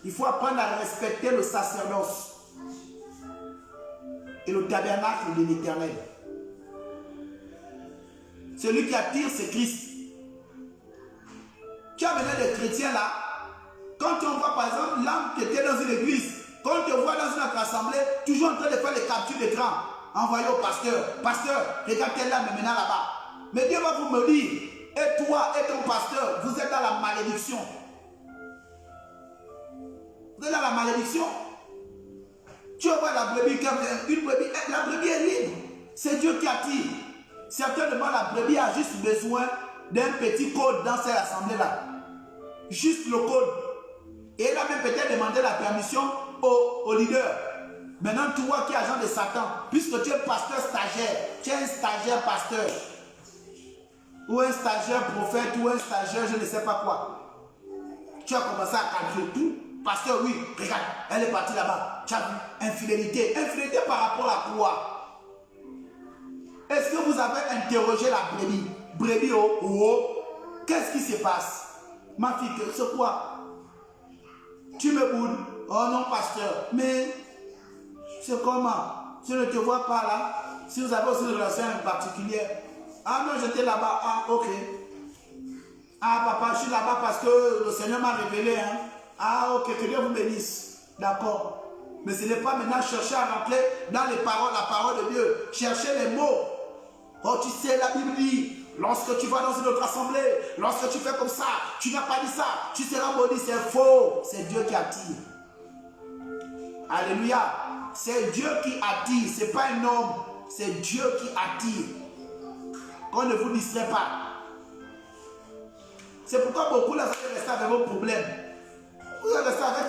[SPEAKER 2] il faut apprendre à respecter le sacerdoce et le tabernacle de l'Éternel. Celui qui attire, c'est Christ. Tu as maintenant des chrétiens là. Quand on voit par exemple l'âme qui était dans une église, quand on te voit dans une assemblée, toujours en train de faire les captures d'écran, envoyé au pasteur. Pasteur, regarde telle lame maintenant là-bas. Mais Dieu va vous me dire, et toi et ton pasteur, vous êtes dans la malédiction. Vous êtes dans la malédiction. Tu vois la brebis, une brebis, la brebis est libre. C'est Dieu qui attire. Certainement, la brebis a juste besoin d'un petit code dans cette assemblée-là. Juste le code. Et elle a même peut-être demandé la permission au leader. Maintenant, toi qui es agent de Satan, puisque tu es pasteur stagiaire, tu es un stagiaire pasteur, ou un stagiaire prophète, ou un stagiaire je ne sais pas quoi. Tu as commencé à calculer tout. Pasteur, oui, regarde, elle est partie là-bas. Tu as vu, infidélité. Infidélité par rapport à quoi? Est-ce que vous avez interrogé la brebis? Brebis, qu'est-ce qui se passe? Ma fille, c'est quoi? Tu me boudes? Oh non, pasteur, mais c'est comment? Je ne te vois pas là. Si vous avez aussi une relation particulière. Ah non, j'étais là-bas. Ah, ok. Ah, papa, je suis là-bas parce que le Seigneur m'a révélé. Hein. Ah, ok, que Dieu vous bénisse. D'accord. Mais ce n'est pas maintenant chercher à rentrer dans les paroles, la parole de Dieu. Chercher les mots. Oh, tu sais, la Bible dit, lorsque tu vas dans une autre assemblée, lorsque tu fais comme ça, tu n'as pas dit ça, tu seras maudit. C'est faux. C'est Dieu qui attire. Alléluia. C'est Dieu qui attire. Ce n'est pas un homme. C'est Dieu qui attire. Qu'on ne vous distrait pas. C'est pourquoi beaucoup là, vous allez rester avec vos problèmes. Vous allez rester avec.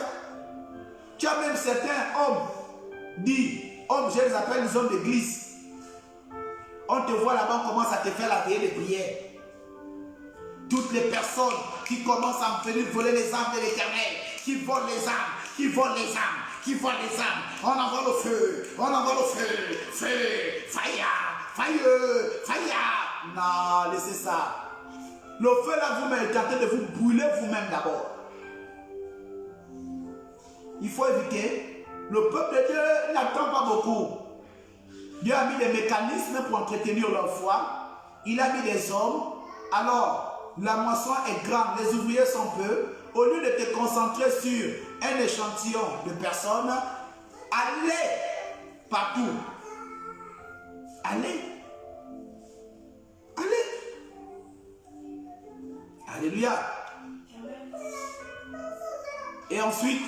[SPEAKER 2] Tu as même certains hommes, hommes, je les appelle les hommes d'église. On te voit là-bas, on commence à te faire la veillée de prière. Toutes les personnes qui commencent à venir voler les âmes de l'Éternel, qui volent les âmes, qui volent les âmes, qui volent les âmes. On envoie le feu, on envoie le feu, feu, fire, fire, fire. Non, laissez ça. Le feu là, vous-même, est en train de vous brûler vous-même d'abord. Il faut éviter. Le peuple de Dieu n'attend pas beaucoup. Dieu a mis des mécanismes pour entretenir leur foi. Il a mis des hommes. Alors, la moisson est grande, les ouvriers sont peu. Au lieu de te concentrer sur un échantillon de personnes, allez partout. Allez. Allez. Alléluia. Et ensuite,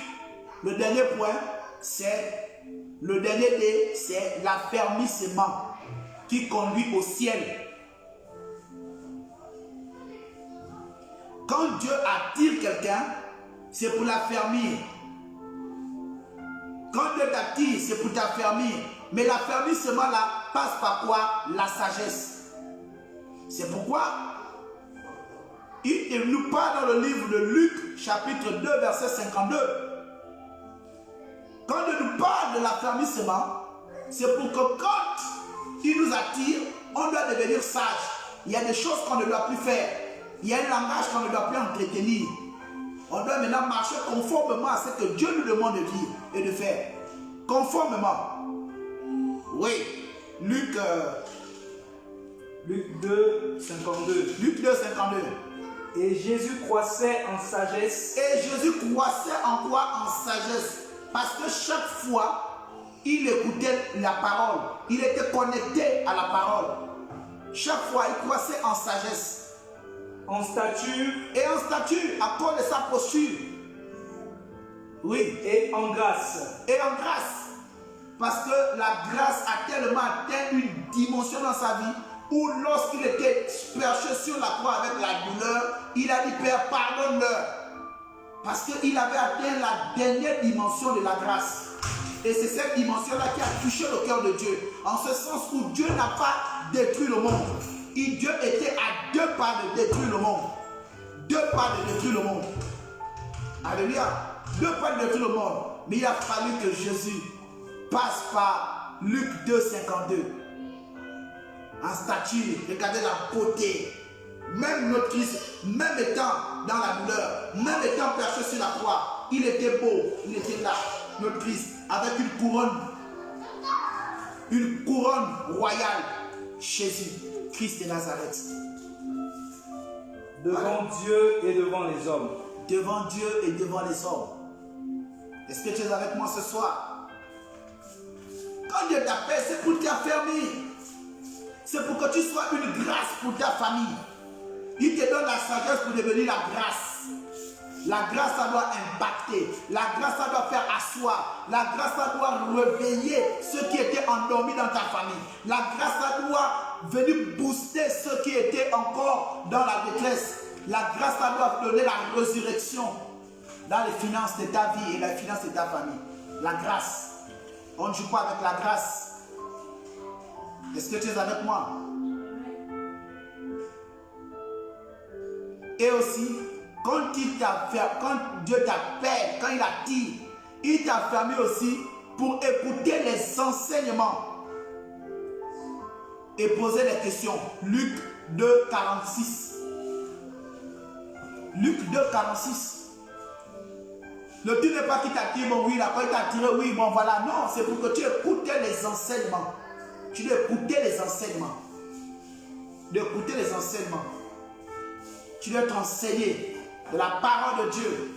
[SPEAKER 2] le dernier point, c'est le dernier D, c'est l'affermissement qui conduit au ciel. Quand Dieu attire quelqu'un, c'est pour l'affermir. Quand Dieu t'attire, c'est pour t'affermir. Mais l'affermissement là passe par quoi? La sagesse. C'est pourquoi Il nous parle dans le livre de Luc, chapitre 2, verset 52. Quand il nous parle de l'affermissement, c'est pour que quand il nous attire, on doit devenir sage. Il y a des choses qu'on ne doit plus faire. Il y a un langage qu'on ne doit plus entretenir. On doit maintenant marcher conformément à ce que Dieu nous demande de dire et de faire. Conformément. Oui. Luc
[SPEAKER 1] 2, 52.
[SPEAKER 2] Luc 2, 52.
[SPEAKER 1] Et Jésus croissait en sagesse.
[SPEAKER 2] Et Jésus croissait en quoi? En sagesse. Parce que chaque fois, il écoutait la parole. Il était connecté à la parole. Chaque fois, il croissait en sagesse.
[SPEAKER 1] En stature.
[SPEAKER 2] Et en stature, à cause de sa posture. Oui.
[SPEAKER 1] Et en grâce.
[SPEAKER 2] Et en grâce. Parce que la grâce a tellement atteint une dimension dans sa vie où lorsqu'il était perché sur la croix avec la douleur, il a dit, Père, pardonne-leur. Parce qu'il avait atteint la dernière dimension de la grâce. Et c'est cette dimension-là qui a touché le cœur de Dieu. En ce sens où Dieu n'a pas détruit le monde. Dieu était à 2 pas de détruire le monde. 2 pas de détruire le monde. Alléluia. 2 pas de détruire le monde. Mais il a fallu que Jésus passe par Luc 2, 52. En stature, regardez la beauté. Même notre Christ, même étant dans la douleur, même étant perché sur la croix, il était beau, il était là, notre Christ, avec une couronne royale. Jésus, Christ de Nazareth.
[SPEAKER 1] Devant Dieu et devant les hommes.
[SPEAKER 2] Devant Dieu et devant les hommes. Est-ce que tu es avec moi ce soir? Quand Dieu t'appelle, c'est pour t'affermir. C'est pour que tu sois une grâce pour ta famille. Il te donne la sagesse pour devenir la grâce. La grâce, ça doit impacter. La grâce, ça doit faire asseoir. La grâce, ça doit réveiller ceux qui étaient endormis dans ta famille. La grâce, ça doit venir booster ceux qui étaient encore dans la détresse. La grâce, ça doit donner la résurrection dans les finances de ta vie et les finances de ta famille. La grâce. On ne joue pas avec la grâce. Est-ce que tu es avec moi? Et aussi, quand Dieu t'appelle, quand il attire, il t'a fermé aussi pour écouter les enseignements et poser des questions. Luc 2, 46. Luc 2, 46. Le tout n'est pas qui t'attire, bon oui, là, quand il t'a attiré, oui, bon voilà. Non, c'est pour que tu écoutes les enseignements. Tu dois écouter les enseignements. D'écouter les enseignements. Tu dois t'enseigner de la parole de Dieu.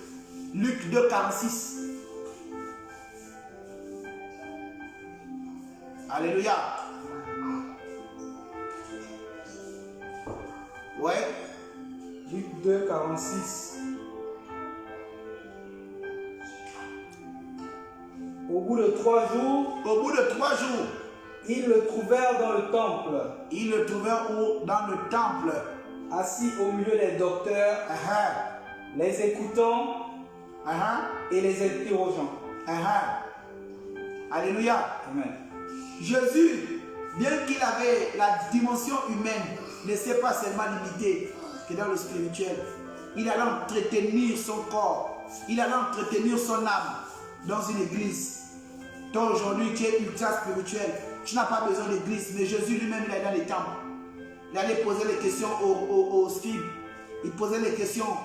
[SPEAKER 2] Luc 2, 46. Alléluia. Ouais.
[SPEAKER 1] Luc 2, 46. Au bout de 3 jours, ils le trouvèrent dans le temple.
[SPEAKER 2] Ils le trouvèrent où? Dans le temple.
[SPEAKER 1] Assis au milieu des docteurs, les écoutant et les interrogeant.
[SPEAKER 2] Alléluia.
[SPEAKER 1] Amen.
[SPEAKER 2] Jésus, bien qu'il avait la dimension humaine, ne s'est pas seulement limité que dans le spirituel. Il allait entretenir son corps. Il allait entretenir son âme dans une église. Toi aujourd'hui, tu es ultra spirituel. Tu n'as pas besoin d'église, mais Jésus lui-même, il est dans les temples. Il allait poser les questions aux scribes. Il posait les questions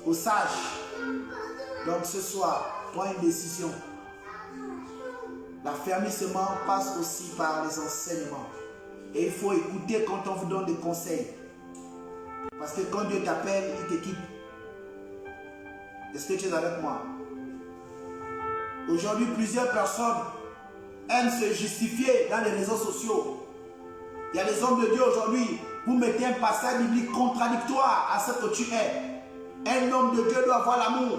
[SPEAKER 2] aux sages. Donc ce soir, prends une décision. L'affermissement passe aussi par les enseignements. Et il faut écouter quand on vous donne des conseils. Parce que quand Dieu t'appelle, il t'équipe. Est-ce que tu es avec moi? Aujourd'hui, plusieurs personnes aiment se justifier dans les réseaux sociaux. Il y a des hommes de Dieu aujourd'hui, vous mettez un passage biblique contradictoire à ce que tu es. Un homme de Dieu doit avoir l'amour.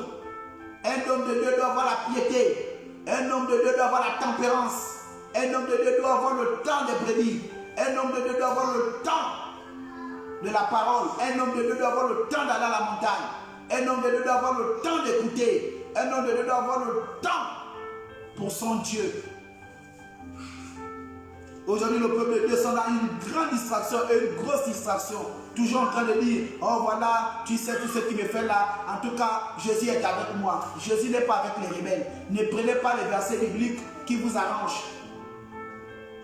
[SPEAKER 2] Un homme de Dieu doit avoir la piété. Un homme de Dieu doit avoir la tempérance. Un homme de Dieu doit avoir le temps des brebis. Un homme de Dieu doit avoir le temps de la parole. Un homme de Dieu doit avoir le temps d'aller à la montagne. Un homme de Dieu doit avoir le temps d'écouter. Un homme de Dieu doit avoir le temps pour son Dieu. Aujourd'hui, le peuple de Dieu sont dans une grande distraction, une grosse distraction. Toujours en train de dire, oh voilà, tu sais tout ce qu'il me fait là. En tout cas, Jésus est avec moi. Jésus n'est pas avec les rebelles. Ne prenez pas les versets bibliques qui vous arrangent.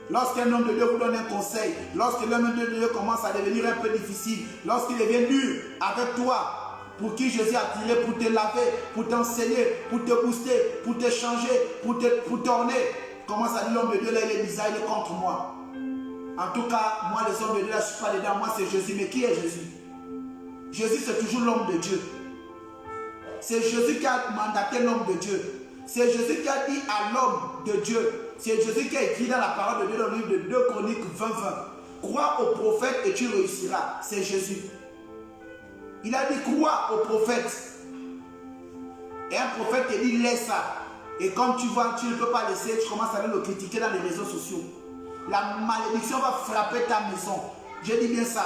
[SPEAKER 2] Lorsqu'un homme de Dieu vous donne un conseil, lorsque l'homme de Dieu commence à devenir un peu difficile, lorsqu'il devient dur avec toi, pour qui Jésus a tiré pour te laver, pour t'enseigner, pour te booster, pour te changer, pour t'orner, commence à dire l'homme de Dieu là, il est bizarre, il est contre moi. En tout cas, moi les hommes de Dieu là, je ne suis pas dedans, moi c'est Jésus. Mais qui est Jésus? Jésus c'est toujours l'homme de Dieu. C'est Jésus qui a mandaté l'homme de Dieu. C'est Jésus qui a dit à l'homme de Dieu. C'est Jésus qui a écrit dans la parole de Dieu dans le livre de 2 Chroniques 20, 20. Crois au prophète et tu réussiras. C'est Jésus. Il a dit crois au prophète. Et un prophète te dit laisse ça. Et comme tu vois, tu ne peux pas laisser, tu commences à le critiquer dans les réseaux sociaux. La malédiction va frapper ta maison. Je dis bien ça.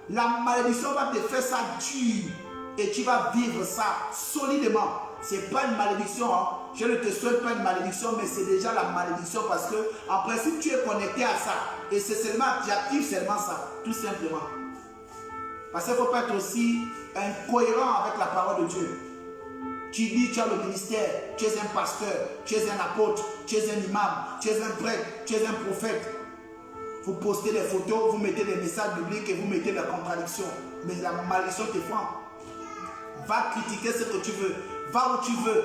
[SPEAKER 2] La malédiction va te faire ça dur. Et tu vas vivre ça solidement. Ce n'est pas une malédiction. Hein. Je ne te souhaite pas une malédiction, mais c'est déjà la malédiction parce que, en principe, tu es connecté à ça. Et c'est seulement, tu actives seulement ça. Tout simplement. Parce qu'il ne faut pas être aussi incohérent avec la parole de Dieu. Tu dis, tu as le ministère, tu es un pasteur, tu es un apôtre, tu es un imam, tu es un prêtre, tu es un prophète. Vous postez des photos, vous mettez des messages bibliques et vous mettez des contradictions. Mais la malédiction te prend. Va critiquer ce que tu veux. Va où tu veux.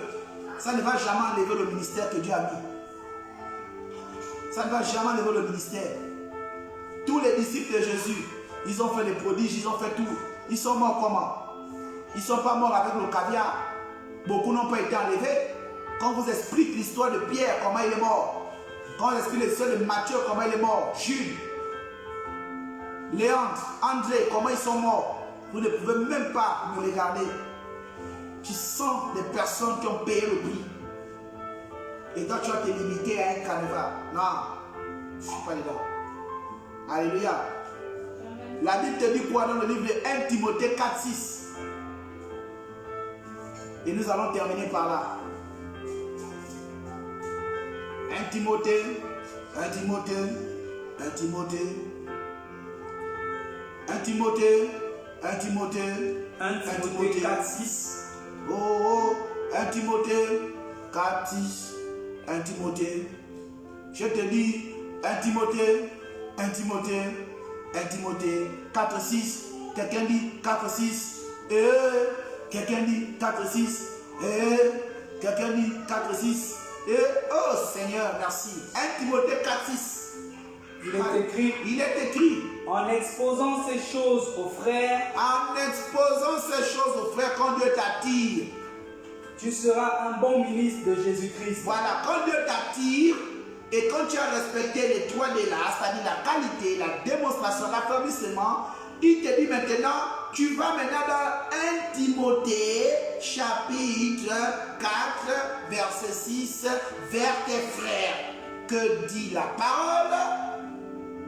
[SPEAKER 2] Ça ne va jamais enlever le ministère que Dieu a mis. Ça ne va jamais enlever le ministère. Tous les disciples de Jésus, ils ont fait des prodiges, ils ont fait tout. Ils sont morts comment? Ils ne sont pas morts avec le caviar. Beaucoup n'ont pas été enlevés. Quand on vous explique l'histoire de Pierre, comment il est mort. Quand on explique l'histoire de Matthieu, comment il est mort. Jules, Léandre, André, comment ils sont morts. Vous ne pouvez même pas me regarder. Tu sens des personnes qui ont payé le prix. Et toi, tu vas te limiter à un canevas. Non, je ne suis pas dedans. Alléluia. La Bible te dit quoi dans le livre de 1 Timothée 4, 6. Et nous allons terminer par là. 1 Timothée
[SPEAKER 1] 4, 6.
[SPEAKER 2] Oh, 1 Timothée 4, 6. 1 Timothée. Je te dis 1 Timothée 4, 6. Quelqu'un dit 4, 6. Quelqu'un dit 4, 6. Quelqu'un dit 4, 6. Oh Seigneur, merci. 1 Timothée 4, 6. Il est écrit.
[SPEAKER 1] En exposant ces choses aux frères.
[SPEAKER 2] En exposant ces choses aux frères, quand Dieu t'attire.
[SPEAKER 1] Tu seras un bon ministre de Jésus-Christ.
[SPEAKER 2] Voilà, quand Dieu t'attire et quand tu as respecté les trois de là, c'est-à-dire la qualité, la démonstration, l'affirmissement, il te dit maintenant, tu vas maintenant dans 1 Timothée chapitre 4, verset 6, vers tes frères. Que dit la parole?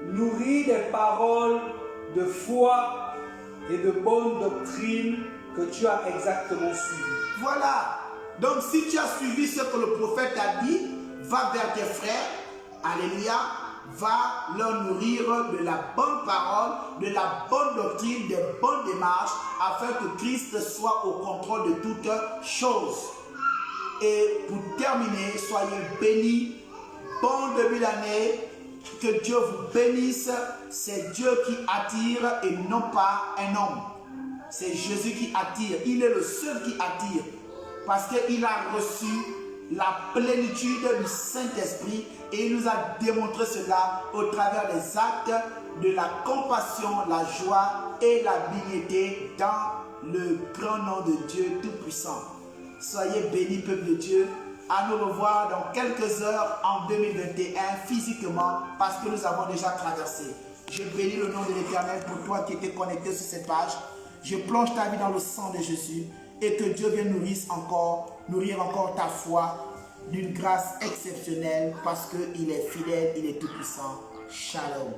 [SPEAKER 1] Nourris des paroles de foi et de bonne doctrine que tu as exactement suivies.
[SPEAKER 2] Voilà. Donc si tu as suivi ce que le prophète a dit, va vers tes frères. Alléluia. Va leur nourrir de la bonne parole, de la bonne doctrine, des bonnes démarches, afin que Christ soit au contrôle de toutes choses. Et pour terminer, soyez bénis. Bon début d'année. Que Dieu vous bénisse. C'est Dieu qui attire et non pas un homme. C'est Jésus qui attire. Il est le seul qui attire. Parce qu'il a reçu la plénitude du Saint-Esprit et il nous a démontré cela au travers des actes de la compassion, la joie et la dignité dans le grand nom de Dieu Tout-Puissant. Soyez bénis, peuple de Dieu. À nous revoir dans quelques heures en 2021 physiquement parce que nous avons déjà traversé. Je bénis le nom de l'Éternel pour toi qui étais connecté sur cette page. Je plonge ta vie dans le sang de Jésus et que Dieu vienne nourrir encore ta foi d'une grâce exceptionnelle parce qu'il est fidèle, il est tout puissant. Shalom.